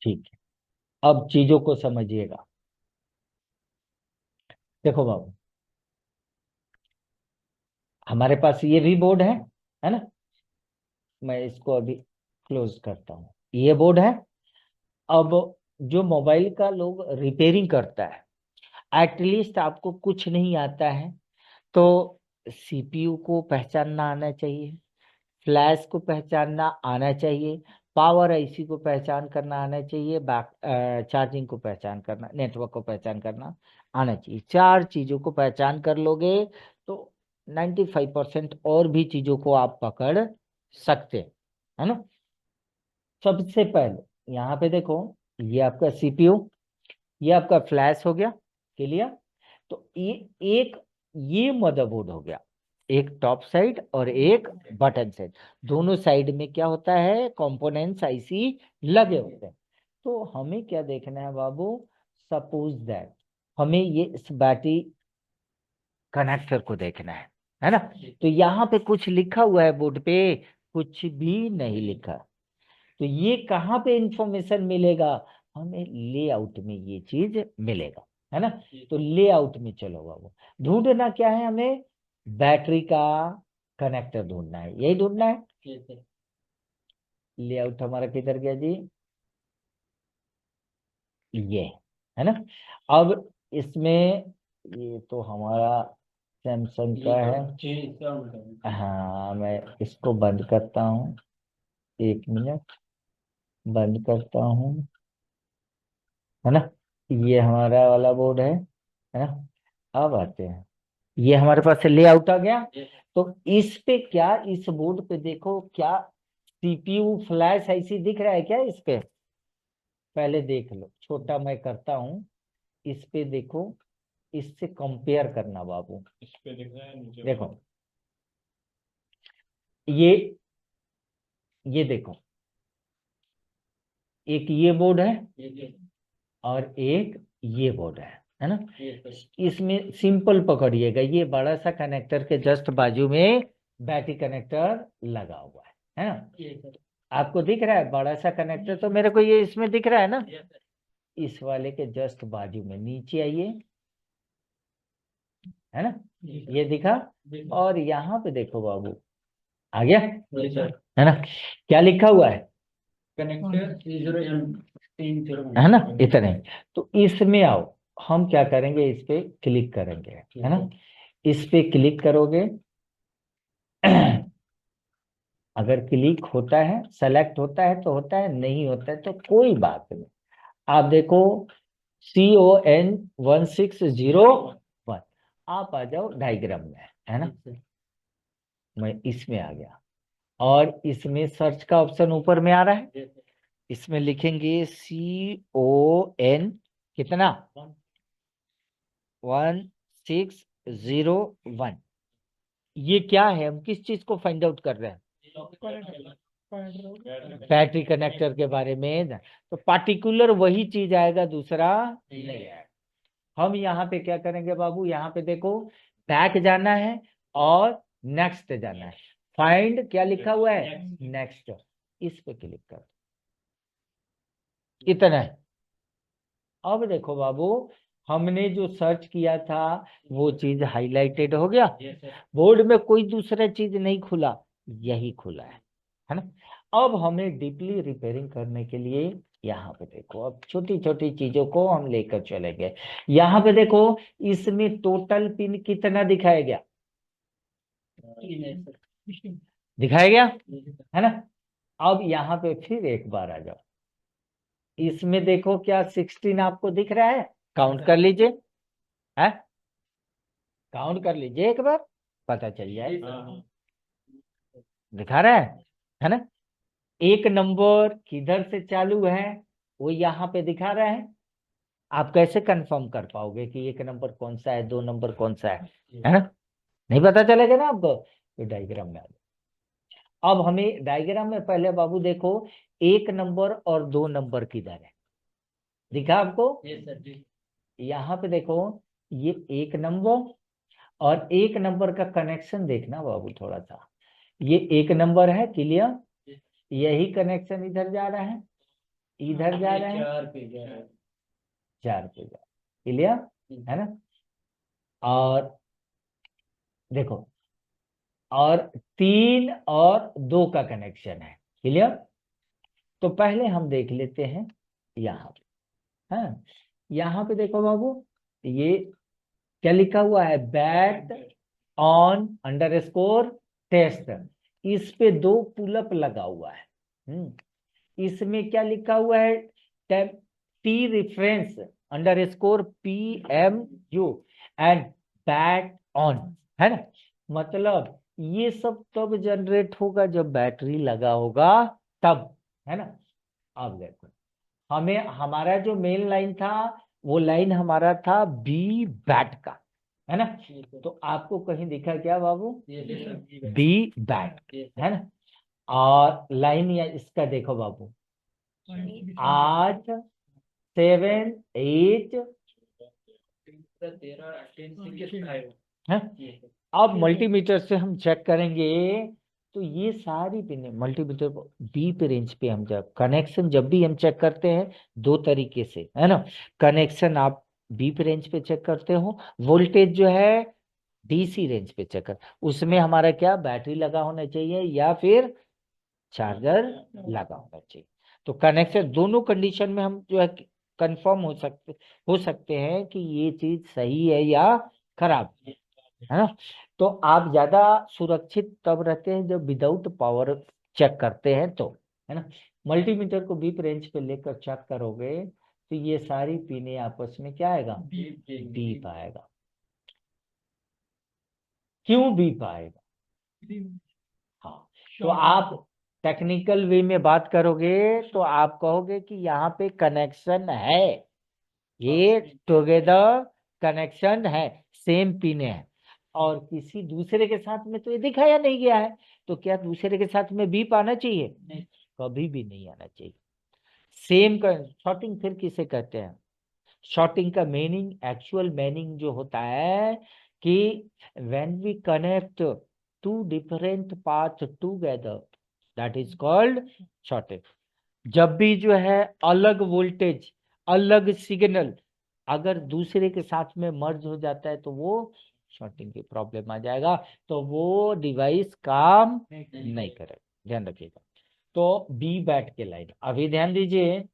ठीक है, अब चीजों को समझिएगा। देखो बाबू, हमारे पास ये भी बोर्ड है ना। मैं इसको अभी क्लोज करता हूँ, ये बोर्ड है। अब जो मोबाइल का लोग रिपेयरिंग करता है, एटलीस्ट आपको कुछ नहीं आता है तो सीपीयू को पहचानना आना चाहिए, फ्लैश को पहचानना आना चाहिए, पावर आईसी को पहचान करना आना चाहिए, बैक चार्जिंग को पहचान करना, नेटवर्क को पहचान करना आना चाहिए। चार चीजों को पहचान कर लोगे तो 95% और भी चीजों को आप पकड़ सकते हैं, है ना। सबसे पहले यहाँ पे देखो, ये आपका सीपीयू, ये आपका फ्लैश हो गया, क्लियर। तो ये मदरबोर्ड हो गया, एक टॉप साइड और एक बटन साइड, दोनों साइड में क्या होता है, कंपोनेंट्स आईसी लगे होते हैं। तो हमें क्या देखना है बाबू, सपोज दैट हमें ये इस बैटरी कनेक्टर को देखना है ना। तो यहाँ पे कुछ लिखा हुआ है बोर्ड पे, कुछ भी नहीं लिखा। तो ये कहाँ पे इंफॉर्मेशन मिलेगा, हमें लेआउट में ये चीज मिलेगा, है ना। तो लेआउट में चलो बाबू, ढूंढना क्या है हमें, बैटरी का कनेक्टर ढूंढना है, यही ढूंढना है। लेआउट हमारा किधर गया जी, ये है ना। अब इसमें ये तो हमारा सैमसंग का है, हाँ मैं इसको बंद करता हूँ, 1 मिनट, बंद करता हूँ, है ना। ये हमारा वाला बोर्ड है ना। अब आते हैं, ये हमारे पास लेआउट आ गया। तो इस पे क्या, इस बोर्ड पे देखो क्या सीपीयू फ्लैश ऐसी दिख रहा है क्या इस पे, पहले देख लो, छोटा मैं करता हूँ, इस पे देखो, इससे कंपेयर करना बाबू, इस पे दिख रहा है नीचे, देखो ये देखो, एक ये बोर्ड है और एक ये बोर्ड है ना। इसमें सिंपल पकड़िएगा, ये बड़ा सा कनेक्टर के जस्ट बाजू में बैटरी कनेक्टर लगा हुआ है ना। आपको दिख रहा है बड़ा सा कनेक्टर, तो मेरे को ये इसमें दिख रहा है ना, इस वाले के जस्ट बाजू में, नीचे आइए, है ना, ये दिखा। और यहाँ पे देखो बाबू, आ गया, है ना, क्या लिखा हुआ है, कनेक्टर है ना, इतने। तो इसमें आओ, हम क्या करेंगे, इस पे क्लिक करेंगे, है ना। इस पे क्लिक करोगे, अगर क्लिक होता है, सेलेक्ट होता है तो होता है, नहीं होता है तो कोई बात नहीं। आप देखो CON1601, आप आ जाओ डायग्राम में, है ना। मैं इसमें आ गया, और इसमें सर्च का ऑप्शन ऊपर में आ रहा है, इसमें लिखेंगे CON कितना, 1601। ये क्या है, हम किस चीज को फाइंड आउट कर रहे हैं, बैटरी कनेक्टर के बारे में। तो पार्टिकुलर वही चीज आएगा, दूसरा नहीं आएगा। हम यहाँ पे क्या करेंगे बाबू, यहाँ पे देखो, बैक जाना है और नेक्स्ट जाना है, फाइंड क्या लिखा हुआ है, नेक्स्ट, इस पे क्लिक कर, इतना है। अब देखो बाबू, हमने जो सर्च किया था वो चीज हाईलाइटेड हो गया, बोर्ड में कोई दूसरा चीज नहीं खुला, यही खुला है ना। अब हमें डीपली रिपेयरिंग करने के लिए यहाँ पे देखो, अब छोटी छोटी चीजों को हम लेकर चलेंगे। यहाँ पे देखो, इसमें टोटल पिन कितना दिखाया गया, दिखाया गया, है ना। अब यहाँ पे फिर एक बार आ जाओ, इसमें देखो क्या 16 आपको दिख रहा है, काउंट कर लीजिए, है, काउंट कर लीजिए एक बार, पता चल जाए, दिखा रहा है ना। एक नंबर किधर से चालू है वो यहाँ पे दिखा रहा है। आप कैसे कंफर्म कर पाओगे कि एक नंबर कौन सा है, 2 नंबर कौन सा है ना, नहीं पता चलेगा ना आपको। तो डायग्राम में आ जाओ। अब हमें डायग्राम में पहले बाबू देखो, 1 नंबर और 2 नंबर किधर है, दिखा आपको, यहाँ पे देखो, ये 1 नंबर, और 1 नंबर का कनेक्शन देखना बाबू थोड़ा सा, ये 1 नंबर है, क्लियर, यही कनेक्शन इधर जा रहा है, इधर जा रहा है, 4 पे जा, क्लियर, है ना। और देखो, और 3 और 2 का कनेक्शन है, क्लियर। तो पहले हम देख लेते हैं यहाँ पे, हाँ, यहाँ पे देखो बाबू, ये क्या लिखा हुआ है, बैट ऑन अंडरस्कोर टेस्ट, इस पे 2 पुलअप लगा हुआ है। इसमें क्या लिखा हुआ है, T reference underscore PMU and bat on, है ना। मतलब ये सब तब जनरेट होगा जब बैटरी लगा होगा, तब, है ना। अब देखो, हमें हमारा जो मेन लाइन था वो लाइन हमारा था बी बैट का, है ना। तो आपको कहीं दिखा क्या बाबू, बी बैट, है ना। और लाइन या इसका देखो बाबू, 8 7 8 है। अब मल्टीमीटर से हम चेक करेंगे तो ये सारी पिने मल्टीमीटर बी पे रेंज पे हम जब कनेक्शन जब भी हम चेक करते हैं दो तरीके से, है ना। कनेक्शन आप बी पे रेंज पे चेक करते हो, वोल्टेज जो है डीसी रेंज पे चेक कर, उसमें हमारा क्या बैटरी लगा होना चाहिए या फिर चार्जर लगा होना चाहिए। तो कनेक्शन दोनों कंडीशन में हम जो है कंफर्म हो सकते हैं कि ये चीज सही है या खराब है ना। तो आप ज्यादा सुरक्षित तब रहते हैं जब विदाउट पावर चेक करते हैं तो, है ना। मल्टीमीटर को बीप रेंज पे लेकर चेक करोगे तो ये सारी पिने आपस में क्या आएगा, बीप आएगा। क्यों बीप आएगा, हाँ। तो आप टेक्निकल वे में बात करोगे तो आप कहोगे कि यहाँ पे कनेक्शन है, ये टुगेदर कनेक्शन है, सेम पिन है, और किसी दूसरे के साथ में तो ये दिखाया नहीं गया है, तो क्या दूसरे के साथ में बीप आना चाहिए, नहीं, कभी भी नहीं आना चाहिए। सेम का शॉर्टिंग फिर किसे कहते हैं, शॉर्टिंग का मीनिंग एक्चुअल मीनिंग जो होता है कि when we connect to different part together that is called shorting. जब भी जो है अलग वोल्टेज अलग सिग्नल अगर दूसरे के साथ में मर्ज हो जाता है तो वो शॉर्टिंग की प्रॉब्लम आ जाएगा, तो वो डिवाइस काम नहीं करेगा, ध्यान रखिएगा। तो बी बैट के लाइन अभी ध्यान दीजिए,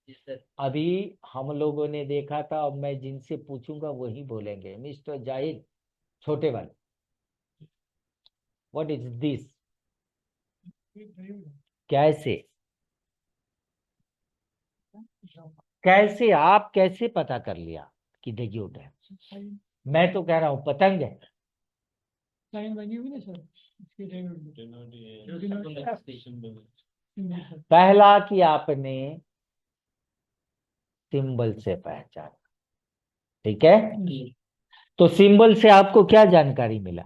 अभी हम लोगों ने देखा था, अब मैं जिनसे पूछूंगा वही बोलेंगे। मिस्टर जाहिद, छोटे वाले, व्हाट इज दिस, कैसे कैसे आप कैसे पता कर लिया कि डायोड है, मैं तो कह रहा हूं पतंग है। लाइन बनी हुई ना सर, इसके पहला कि आपने सिंबल से पहचाना, ठीक है। तो सिंबल से आपको क्या जानकारी मिला,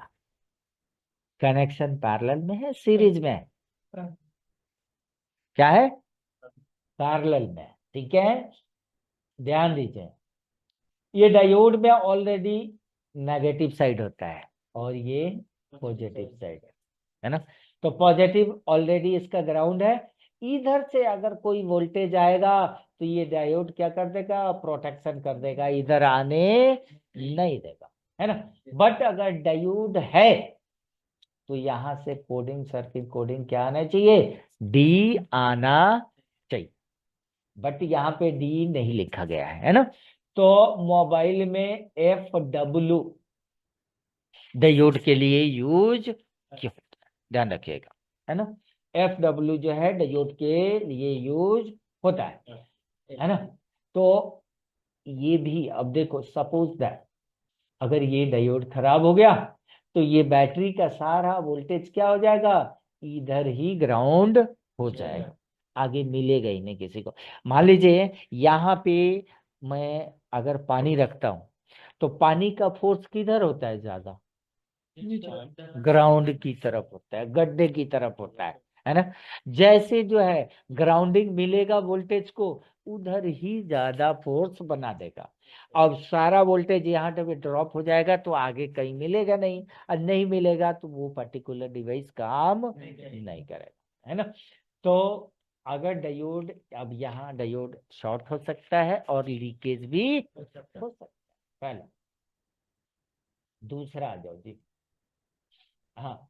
कनेक्शन पैरेलल में है सीरीज में है, क्या है, पैरेलल में, ठीक है। ध्यान दीजिए, ये डायोड में ऑलरेडी नेगेटिव साइड होता है और ये पॉजिटिव साइड है ना। तो पॉजिटिव ऑलरेडी इसका ग्राउंड है, इधर से अगर कोई वोल्टेज आएगा तो ये डायोड क्या कर देगा, प्रोटेक्शन कर देगा, इधर आने नहीं देगा, है ना। बट अगर डायोड है तो यहां से कोडिंग सर्किट कोडिंग क्या आना चाहिए, डी आना चाहिए, बट यहाँ पे डी नहीं लिखा गया है ना। तो मोबाइल में FW डायोड के लिए यूज क्यों होता है, ध्यान रखिएगा, है ना। FW जो है डायोड के लिए यूज होता है ना। तो ये भी अब देखो, सपोज दैट अगर ये डायोड खराब हो गया तो ये बैटरी का सारा वोल्टेज क्या हो जाएगा, इधर ही ग्राउंड हो जाएगा, आगे मिलेगा ही नहीं किसी को। मान लीजिए यहाँ पे मैं अगर पानी रखता हूं तो पानी का फोर्स किधर होता है ज्यादा, ग्राउंड की तरफ होता है, गड्ढे की तरफ होता है ना। जैसे जो है ग्राउंडिंग मिलेगा वोल्टेज को, उधर ही ज्यादा फोर्स बना देगा। अब सारा वोल्टेज यहाँ पे ड्रॉप हो जाएगा तो आगे कहीं मिलेगा नहीं, और नहीं मिलेगा तो वो पर्टिकुलर डिवाइस काम नहीं करेगा, है ना। तो अगर डायोड, अब यहाँ डायोड शॉर्ट हो सकता है और लीकेज भी हो सकता है, पहला। दूसरा आ जाओ जी, हाँ,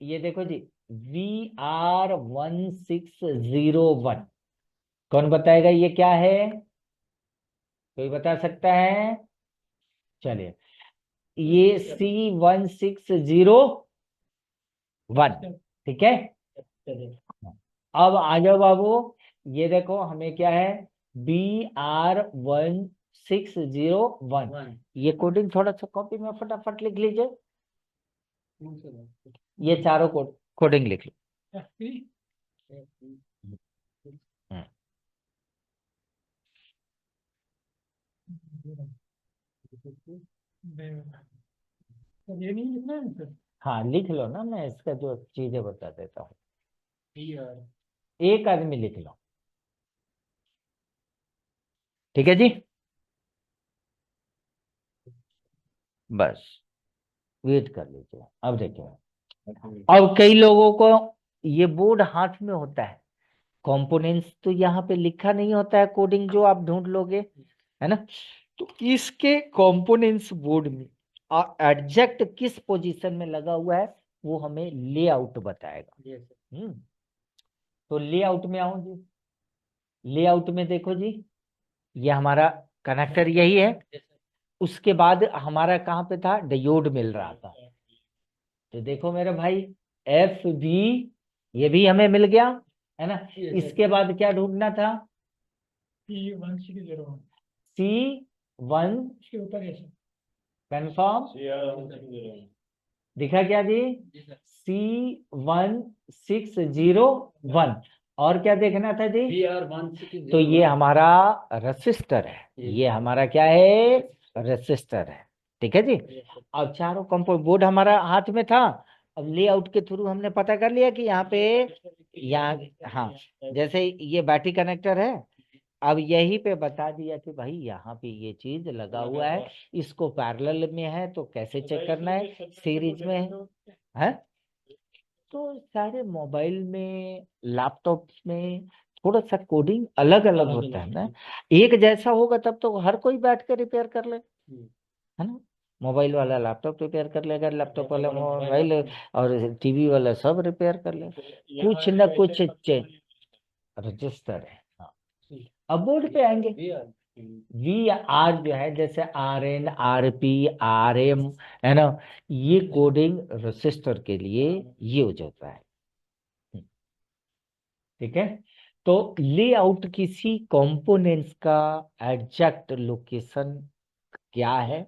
ये देखो जी, VR1601, कौन बताएगा ये क्या है, कोई बता सकता है, चलिए, ये C1601, ठीक है। अब आ जाओ बाबू, ये देखो हमें क्या है, BR1601, ये कोडिंग थोड़ा सा कॉपी में फटाफट लिख लीजिए, ये चारों कोडिंग लिख लो। हम्म। सर ये नहीं लिखना है सर। हाँ लिख लो ना, मैं इसका जो चीजें बता देता हूँ। PR एक आदमी लिख लो, ठीक है जी। बस वेट कर लीजिए, अब देखिए। अब कई लोगों को ये बोर्ड हाथ में होता है, कंपोनेंट्स तो यहाँ पे लिखा नहीं होता है, कोडिंग जो आप ढूंढ लोगे, है ना। तो इसके कंपोनेंट्स बोर्ड में एडजेक्ट किस पोजीशन में लगा हुआ है वो हमें लेआउट बताएगा। yes तो लेआउट में आओ जी, लेआउट में देखो जी, ये हमारा कनेक्टर यही है। उसके बाद हमारा कहाँ पे था, डायोड मिल रहा था। तो देखो मेरे भाई, FB ये भी हमें मिल गया, है ना। इसके बाद क्या ढूंढना था, P1601 C1, इसके ऊपर है सर। कंफर्म दिखा क्या जी, C1601। और क्या देखना था जी, PR1601 तो ये हमारा रजिस्टर है, ये हमारा क्या है, रजिस्टर है, ठीक है जी। अब चारों कंपोनेंट बोर्ड हमारा हाथ में था। अब लेआउट के थ्रू हमने पता कर लिया कि यहाँ पे, यहाँ, हाँ, जैसे ये बैटरी कनेक्टर है, अब यही पे बता दिया कि भाई यहाँ पे ये चीज लगा हुआ है, इसको पैरेलल में है तो कैसे चेक करना है, सीरीज में है। तो सारे मोबाइल में, लैपटॉप में थोड़ा सा कोडिंग अलग अलग होता है ना। एक जैसा होगा तब तो हर कोई बैठ कर रिपेयर कर ले, है ना। मोबाइल वाला लैपटॉप रिपेयर कर लेगा, लैपटॉप वाला मोबाइल, और टीवी वाला सब रिपेयर कर ले। कुछ ना कुछ रजिस्टर है, हाँ। अब बोर्ड पे आएंगे, VR जो है, जैसे RN, RP, RM, है ना, ये कोडिंग रजिस्टर के लिए यूज होता है, ठीक है। तो लेआउट किसी कंपोनेंट्स का एग्जैक्ट लोकेशन क्या है,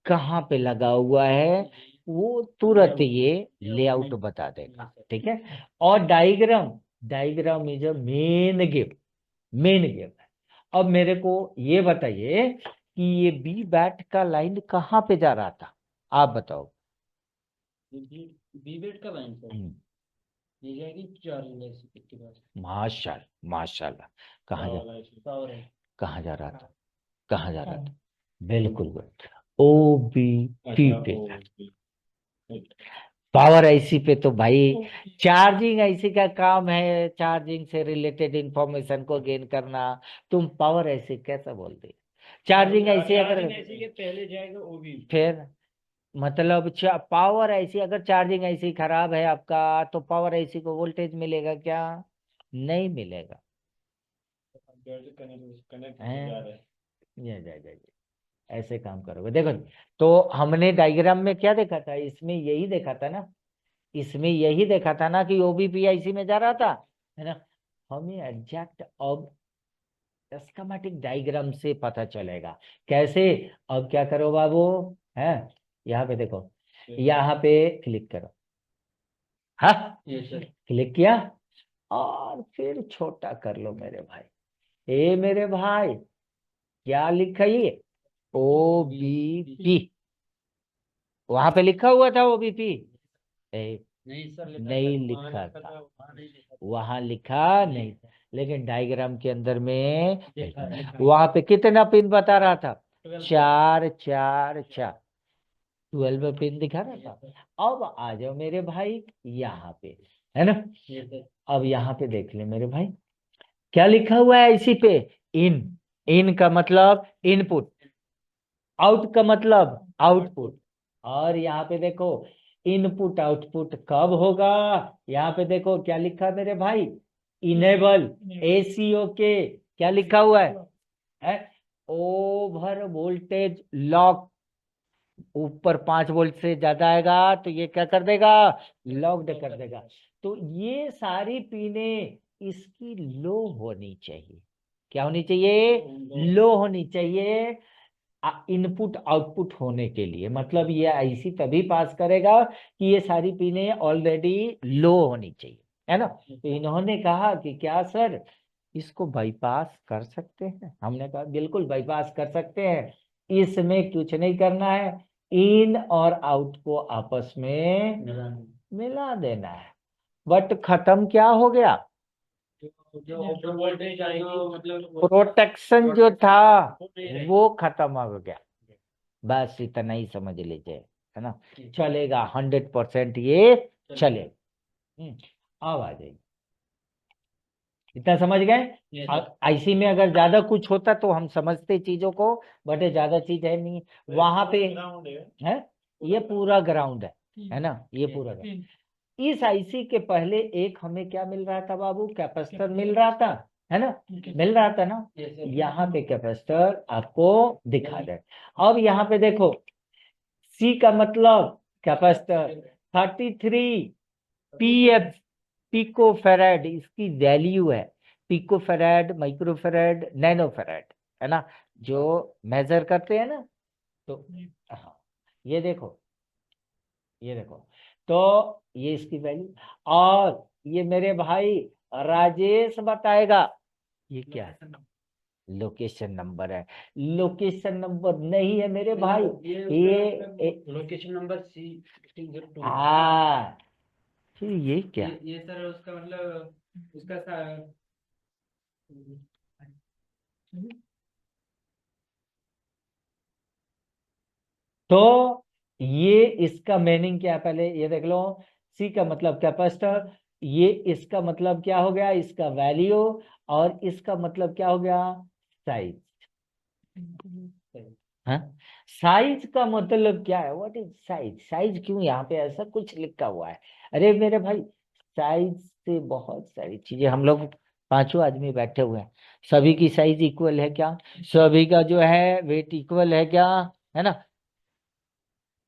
कहाँ पे लगा हुआ है, वो तुरंत ये लेआउट बता देगा, ठीक है। और diagram, diagram is a main game, main game है। अब मेरे को ये बताइए कि ये बी बैट का लाइन कहाँ पे जा रहा था, आप बताओ। बीबेट का लाइन सर ये जाएगी चार्जिंग ऐसी के बाद माशाल्लाह माशाल्लाह, कहाँ जा, पावर है कहाँ जा रहा था, कहाँ जा रहा था, बिल्कुल OBP पे, पावर आईसी पे। तो भाई चार्जिंग आईसी का काम है चार्जिंग से रिलेटेड इंफॉर्मेशन को गेन करना, तुम पावर आईसी कैसा बोलते, चार्जिंग आईसी अगर, ऐसी के पहले जाएगा OB फिर मतलब पावर आईसी, अगर चार्जिंग आईसी खराब है आपका तो पावर आईसी को वोल्टेज मिलेगा क्या, नहीं मिलेगा, कनेक्ट हैं? ये ऐसे काम करोगे, देखो। तो हमने डायग्राम में क्या देखा था, इसमें यही देखा था ना, इसमें यही देखा था ना कि OBP आईसी में जा रहा था, है ना। हमें एग्जैक्ट अब स्कीमेटिक डायग्राम से पता चलेगा कैसे। अब क्या करो बाबू, है, यहाँ पे देखो, यहाँ पे क्लिक करो, हाँ, ये सर क्लिक किया, और फिर छोटा कर लो मेरे भाई। मेरे भाई क्या लिखा ये, OBP, वहां पे लिखा हुआ था OBP, नहीं सर नहीं लिखा था, वहां लिखा नहीं था, लेकिन डायग्राम के अंदर में वहां पे कितना पिन बता रहा था, 4 4 4, 12 पिन दिखा रहा था। अब आ जाओ मेरे भाई यहाँ पे, है ना। अब यहाँ पे देख ले मेरे भाई, क्या लिखा हुआ है इसी पे, इन, इन का मतलब इनपुट, आउट का मतलब आउटपुट। और यहाँ पे देखो इनपुट आउटपुट कब होगा, यहाँ पे देखो क्या लिखा है मेरे भाई, इनेबल ACO के, क्या लिखा हुआ है ओवर वोल्टेज लॉक, ऊपर 5 वोल्ट से ज्यादा आएगा तो ये क्या कर देगा, लॉक्ड कर देगा। तो ये सारी पिने इसकी लो होनी चाहिए, क्या होनी चाहिए, लो होनी चाहिए, इनपुट आउटपुट होने के लिए। मतलब ये आईसी तभी पास करेगा कि ये सारी पिने ऑलरेडी लो होनी चाहिए, है ना। तो इन्होंने कहा कि क्या सर इसको बाईपास कर सकते हैं, हमने कहा बिल्कुल बाईपास कर सकते हैं। इसमें कुछ नहीं करना है, इन और आउट को आपस में मिला देना है। बट खत्म क्या हो गया, जो वोल्टेज आएगी मतलब प्रोटेक्शन जो था वो खत्म हो गया। बस इतना ही समझ लीजिए, है ना, चलेगा 100% ये चलेगा। अब आ जाइए, इतना समझ गए। आईसी में अगर ज्यादा कुछ होता तो हम समझते चीजों को, बट ये ज्यादा चीज है नहीं वहां पे, है ये पूरा ग्राउंड है ना, ये पूरा ground। इस आईसी के पहले एक हमें क्या मिल रहा था बाबू, कैपेसिटर मिल रहा था, है ना, मिल रहा था ना। यहाँ पे कैपेसिटर आपको दिखा दे। अब यहाँ पे देखो, सी का मतलब कैपेसिटर 33 पीएफ, पिको फेराड इसकी वैल्यू है। Pico farad, micro farad, nano farad, है ना, जो मेजर करते हैं ना। तो हाँ, ये देखो, ये देखो, तो ये इसकी वैल्यू। और ये मेरे भाई राजेश बताएगा ये क्या है, लोकेशन नंबर है। लोकेशन नंबर नहीं है मेरे भाई, ये लोकेशन नंबर C1602। हाँ, फिर ये क्या, ये सर उसका मतलब उसका तो ये इसका मीनिंग क्या है, पहले ये देख लो। सी का मतलब कैपेसिटर, ये इसका मतलब क्या हो गया, इसका वैल्यू, और इसका मतलब क्या हो गया, साइज। हाँ, साइज का मतलब क्या है, व्हाट इज साइज, साइज क्यों यहाँ पे ऐसा कुछ लिखा हुआ है। अरे मेरे भाई, साइज से बहुत सारी चीजें, हम लोग पांचों आदमी बैठे हुए हैं, सभी की साइज इक्वल है क्या, सभी का जो है वेट इक्वल है क्या, है ना।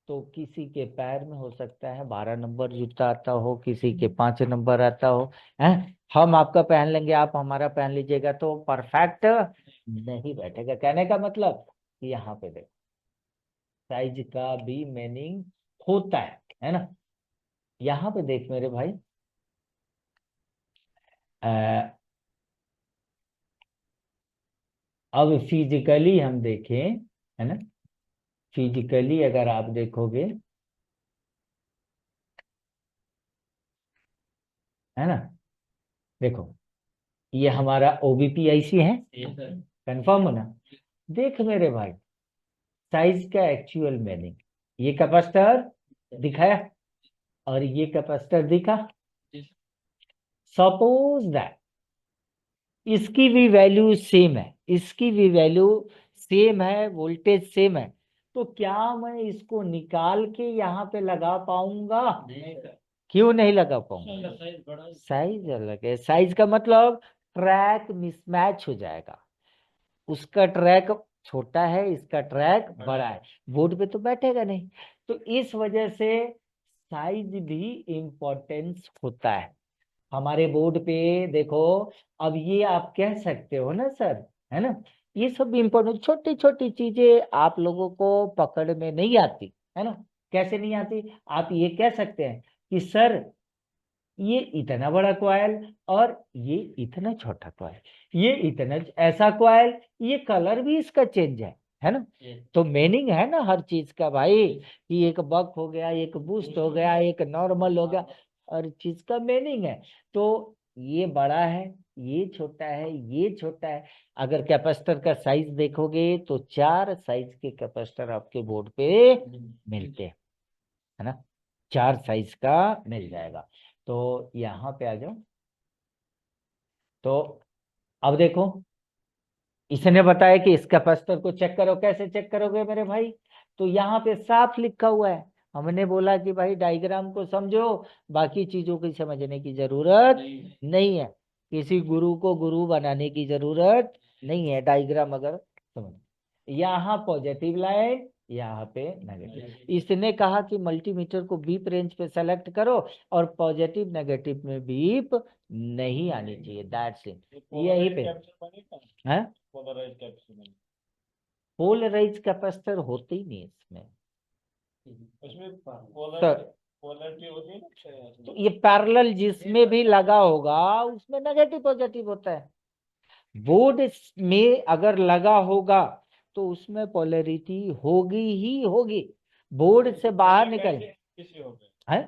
तो किसी के पैर में हो सकता है 12 नंबर जूता आता हो, किसी के 5 नंबर आता हो, है। हम आपका पहन लेंगे, आप हमारा पहन लीजिएगा, तो परफेक्ट नहीं बैठेगा। कहने का मतलब कि यहाँ पे देखो, साइज का भी मीनिंग होता है ना। यहाँ पे देख मेरे भाई, अ, अब फिजिकली हम देखें, है ना, फिजिकली अगर आप देखोगे, है ना, देखो ये हमारा ओबीपी आईसी है, कंफर्म हो ना। देख मेरे भाई, साइज का एक्चुअल मीनिंग, ये कैपेसिटर दिखाया और ये कैपेसिटर दिखा। सपोज दैट इसकी भी वैल्यू सेम है, इसकी भी वैल्यू सेम है, वोल्टेज सेम है, तो क्या मैं इसको निकाल के यहाँ पे लगा पाऊंगा, क्यों नहीं लगा पाऊंगा, साइज अलग है। साइज का मतलब ट्रैक मिसमैच हो जाएगा, उसका ट्रैक छोटा है, इसका ट्रैक बड़ा है, बोर्ड पे तो बैठेगा नहीं। तो इस वजह से साइज भी इम्पोर्टेंस होता है हमारे बोर्ड पे। देखो, अब ये आप कह सकते हो ना सर, है ना, ये सब इम्पोर्टेंट छोटी छोटी चीजें आप लोगों को पकड़ में नहीं आती, है ना। कैसे नहीं आती, आप ये कह सकते हैं कि सर ये इतना बड़ा कॉइल और ये इतना छोटा कॉइल, ये इतना ऐसा कॉइल, ये कलर भी इसका चेंज है ना। तो मीनिंग है ना हर चीज का भाई, कि एक बक हो गया, एक बूस्ट हो गया, एक नॉर्मल हो गया, हर चीज का मीनिंग है। तो ये बड़ा है, ये छोटा है, ये छोटा है। अगर कैपेसिटर का साइज देखोगे तो 4 साइज के कैपेसिटर आपके बोर्ड पे मिलते हैं, है ना, 4 साइज का मिल जाएगा। तो यहाँ पे आ जाओ, तो अब देखो, इसने बताया कि इस कैपेसिटर को चेक करो। कैसे चेक करोगे मेरे भाई, तो यहाँ पे साफ लिखा हुआ है। हमने बोला कि भाई डायग्राम को समझो, बाकी चीजों की समझने की जरूरत नहीं है, किसी गुरु को गुरु बनाने की जरूरत नहीं है। डायग्राम अगर समझ, यहाँ पॉजिटिव लाइन, यहाँ पे नेगेटिव। इसने कहा कि मल्टीमीटर को बीप रेंज पे सेलेक्ट करो और पॉजिटिव नेगेटिव में बीप नहीं आनी चाहिए, दैट्स इट, यही पे है। पोलराइज कैपेसिटर होते ही नहीं इसमें, सर तो ये पैरेलल जिसमें भी लगा होगा उसमें नेगेटिव पॉजिटिव होता है। बोर्ड में अगर लगा होगा तो उसमें पोलैरिटी होगी ही होगी, बोर्ड से बाहर निकल किसी हो गए है।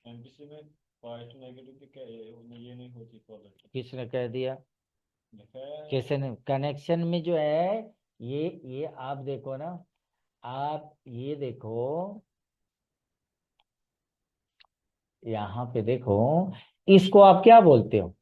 एमपीसी में पॉजिटिव नेगेटिव की क्या ये नहीं होती पोलैरिटी किसने कह दिया? लिखा है। किसने? कनेक्शन में जो है ये आप देखो ना, आप ये देखो, यहाँ पे देखो, इसको आप क्या बोलते हो?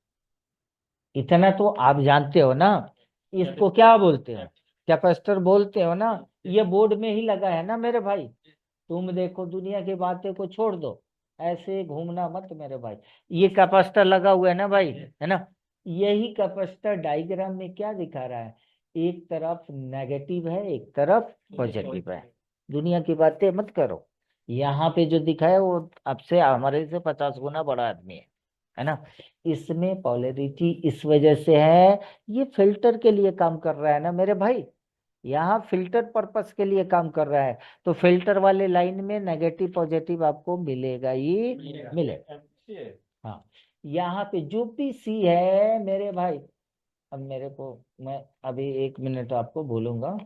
इतना तो आप जानते हो ना, इसको क्या बोलते हो? कैपेसिटर बोलते हो ना। ये बोर्ड में ही लगा है ना मेरे भाई। तुम देखो, दुनिया की बातें को छोड़ दो, ऐसे घूमना मत मेरे भाई। ये कैपेसिटर लगा हुआ है ना भाई, है ना। यही कैपेसिटर डायग्राम में क्या दिखा रहा है? एक तरफ नेगेटिव है, एक तरफ पॉजिटिव है। दुनिया की बातें मत करो। यहाँ पे जो दिखा है वो आपसे, हमारे से 50 गुना बड़ा आदमी है ना। इसमें पोलैरिटी इस वजह से है, ये फिल्टर के लिए काम कर रहा है ना मेरे भाई। यहाँ फिल्टर पर्पस के लिए काम कर रहा है, तो फिल्टर वाले लाइन में नेगेटिव पॉजिटिव आपको मिलेगा ही मिलेगा। एमपीसी है। हाँ, यहाँ पे जो भी सी है मेरे भाई, अब मेरे को, मैं अभी 1 मिनट आपको बोलूंगा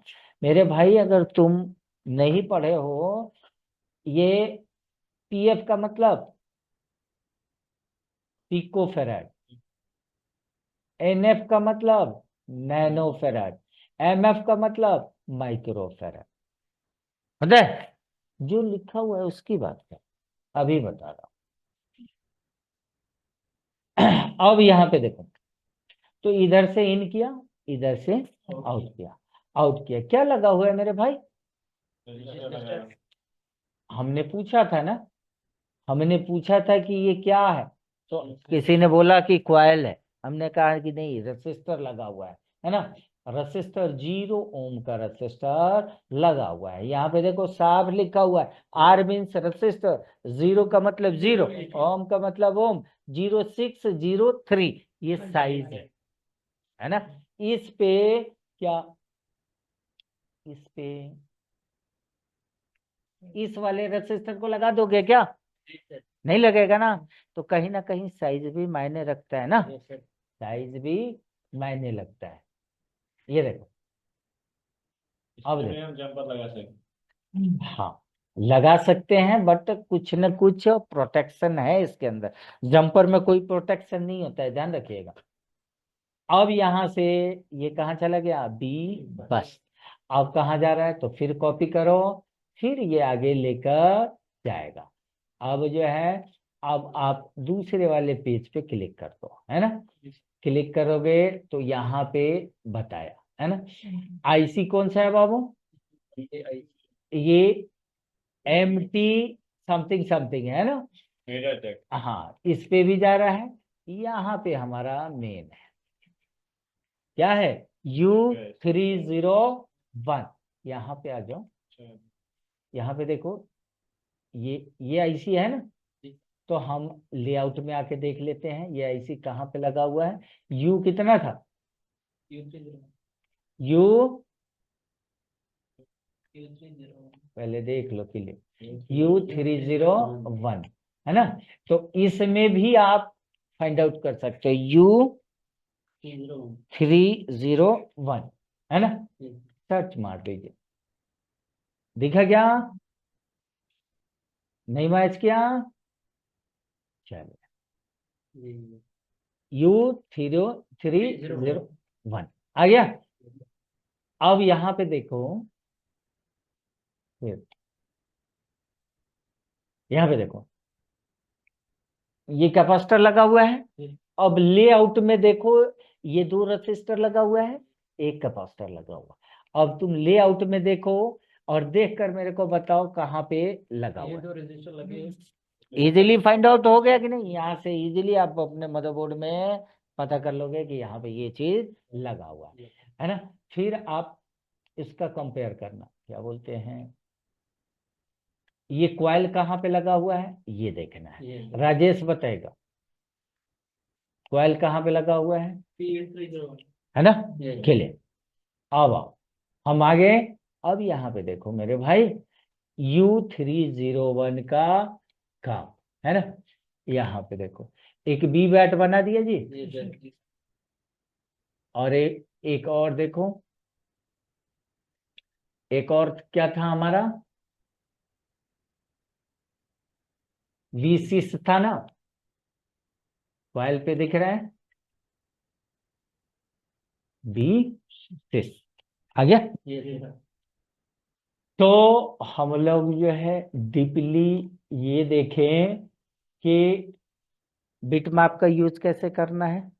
मेरे भाई, अगर तुम नहीं पढ़े हो, ये पीएफ का मतलब पिको फेराड, एनएफ का मतलब नैनो फेराड, एमएफ का मतलब माइक्रो फेराड। पता है जो लिखा हुआ है उसकी बात कर, अभी बता रहा हूं। अब यहाँ पे देखो, तो इधर से इन किया, इधर से आउट किया, आउट किया, क्या लगा हुआ है मेरे भाई? रजिस्टर लगाया। हमने पूछा था ना, हमने पूछा था कि ये क्या है, तो किसी ने बोला कि क्वाइल है। हमने कहा कि नहीं, रेसिस्टर लगा हुआ है ना। रेसिस्टर 0 ओम का रेसिस्टर लगा हुआ है। यहाँ पे देखो साफ लिखा हुआ है, आर मीन्स रेसिस्टर, 0 का मतलब 0, ओम का मतलब ओम, 0603 ये साइज है ना। इस पे क्या, इस पे इस वाले रेसिस्टर को लगा दोगे क्या? नहीं लगेगा ना। तो कहीं ना कहीं साइज भी मायने रखता है ना, साइज भी मायने लगता है। ये देखो, अब इसमें देखो, हम जंपर लगा सकते। हाँ लगा सकते हैं, बट कुछ न कुछ प्रोटेक्शन है इसके अंदर। जंपर में कोई प्रोटेक्शन नहीं होता है, ध्यान रखिएगा। अब यहां से ये कहाँ चला गया? बी, बस। अब कहाँ जा रहा है? तो फिर कॉपी करो, फिर ये आगे लेकर जाएगा। अब जो है, अब आप दूसरे वाले पेज पे क्लिक कर दो, है ना। क्लिक करोगे तो यहाँ पे बताया है ना। आईसी कौन सा है बाबू? ये MT समथिंग समथिंग है ना। Media take. हाँ, इस पे भी जा रहा है। यहाँ पे हमारा मेन है, क्या है? U301। यहाँ पे आ जाओ, यहाँ पे देखो, ये आईसी है ना। तो हम लेआउट में आके देख लेते हैं ये आईसी कहाँ पे लगा हुआ है। यू कितना था? यू पहले देख लो क्लियर, U301 है ना। तो इसमें भी आप फाइंड आउट कर सकते हो, U301 है ना। सर्च मार दीजिए, दिखा क्या? नहीं मैच किया? चलिए, U301 आ गया। अब यहाँ पे देखो, फिर यहाँ पे देखो, ये कैपेसिटर लगा हुआ है। अब लेआउट में देखो, ये 2 रेसिस्टर लगा हुआ है, एक कैपेसिटर लगा हुआ। अब तुम लेआउट में देखो और देखकर मेरे को बताओ कहाँ पे लगा हुआ है। इजीली फाइंड आउट हो गया कि नहीं? यहाँ से इजीली आप अपने मदरबोर्ड में पता कर लोगे कि यहाँ पे ये चीज लगा हुआ है ना। फिर आप इसका कंपेयर करना, क्या बोलते हैं, ये क्वाइल कहाँ पे लगा हुआ है ये देखना है। राजेश बताएगा क्वाइल कहाँ पे लगा हुआ है ना। खेले, अब आओ हम आगे। अब यहाँ पे देखो मेरे भाई, U301 का काम है ना। यहाँ पे देखो, एक बी बैट बना दिया जी, और एक और देखो, एक और क्या था हमारा, V6 था ना, कॉइल पे दिख रहा है V6 आ गया। ये सर। तो हम लोग जो है डीपली ये देखें कि बिटमैप का यूज कैसे करना है,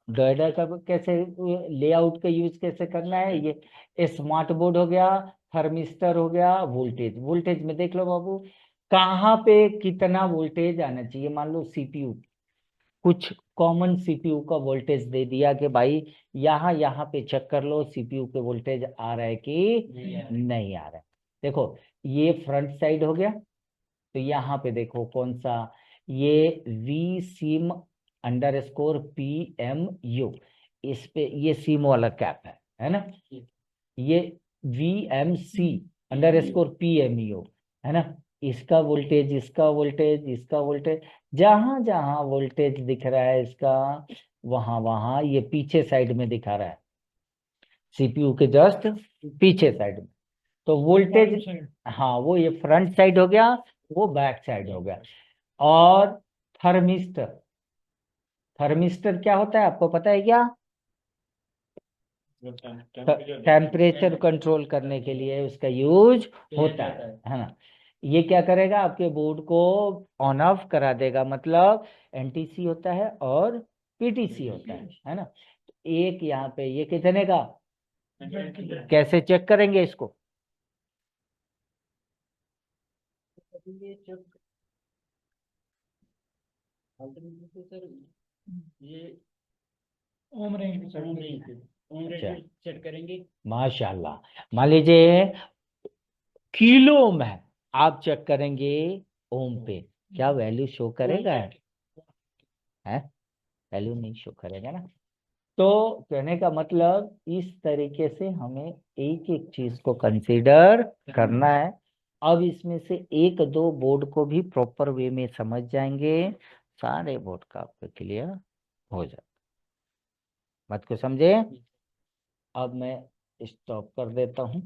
डोएडा का कैसे लेआउट का यूज कैसे करना है। ये स्मार्ट बोर्ड हो गया, थर्मिस्टर हो गया, वोल्टेज, वोल्टेज में देख लो बाबू कहाँ पे कितना वोल्टेज आना चाहिए। मान लो सीपीयू, कुछ कॉमन सीपीयू का वोल्टेज दे दिया कि भाई यहाँ यहाँ पे चेक कर लो सीपीयू के वोल्टेज आ रहा है कि नहीं आ रहा है। देखो ये फ्रंट साइड हो गया, तो यहाँ पे देखो कौन सा, ये V SIM underscore PMU, इस पे ये सिम वाला कैप है ना। ये VMC अंडर स्कोर PMU है ना। इसका वोल्टेज, इसका वोल्टेज, इसका वोल्टेज, जहां जहां वोल्टेज दिख रहा है इसका, वहां वहां ये पीछे साइड में दिखा रहा है, सीपीयू के जस्ट पीछे साइड में। तो वोल्टेज, हाँ वो ये फ्रंट साइड हो गया, वो बैक साइड हो गया। और थर्मिस्टर, थर्मिस्टर क्या होता है आपको पता है क्या? टेम्परेचर कंट्रोल करने के लिए उसका यूज होता है ना। ये क्या करेगा, आपके बोर्ड को ऑन ऑफ करा देगा, मतलब NTC होता है और PTC होता है ना। तो एक यहाँ पे ये कितने का, कैसे चेक करेंगे इसको? ये जब अल्टरनेटिव सर, ये ओम रेंज ओम रेंज, ओम अच्छा। रेंज सेट करेंगे। माशाल्लाह। मान लीजिए किलो में आप चेक करेंगे ओम पे, क्या वैल्यू शो करेगा? है वैल्यू नहीं शो करेगा ना। तो कहने का मतलब इस तरीके से हमें एक एक चीज को कंसीडर करना है। अब इसमें से एक दो बोर्ड को भी प्रॉपर वे में समझ जाएंगे, सारे बोर्ड का आपको क्लियर हो जाए। बात को समझे? अब मैं स्टॉप कर देता हूँ।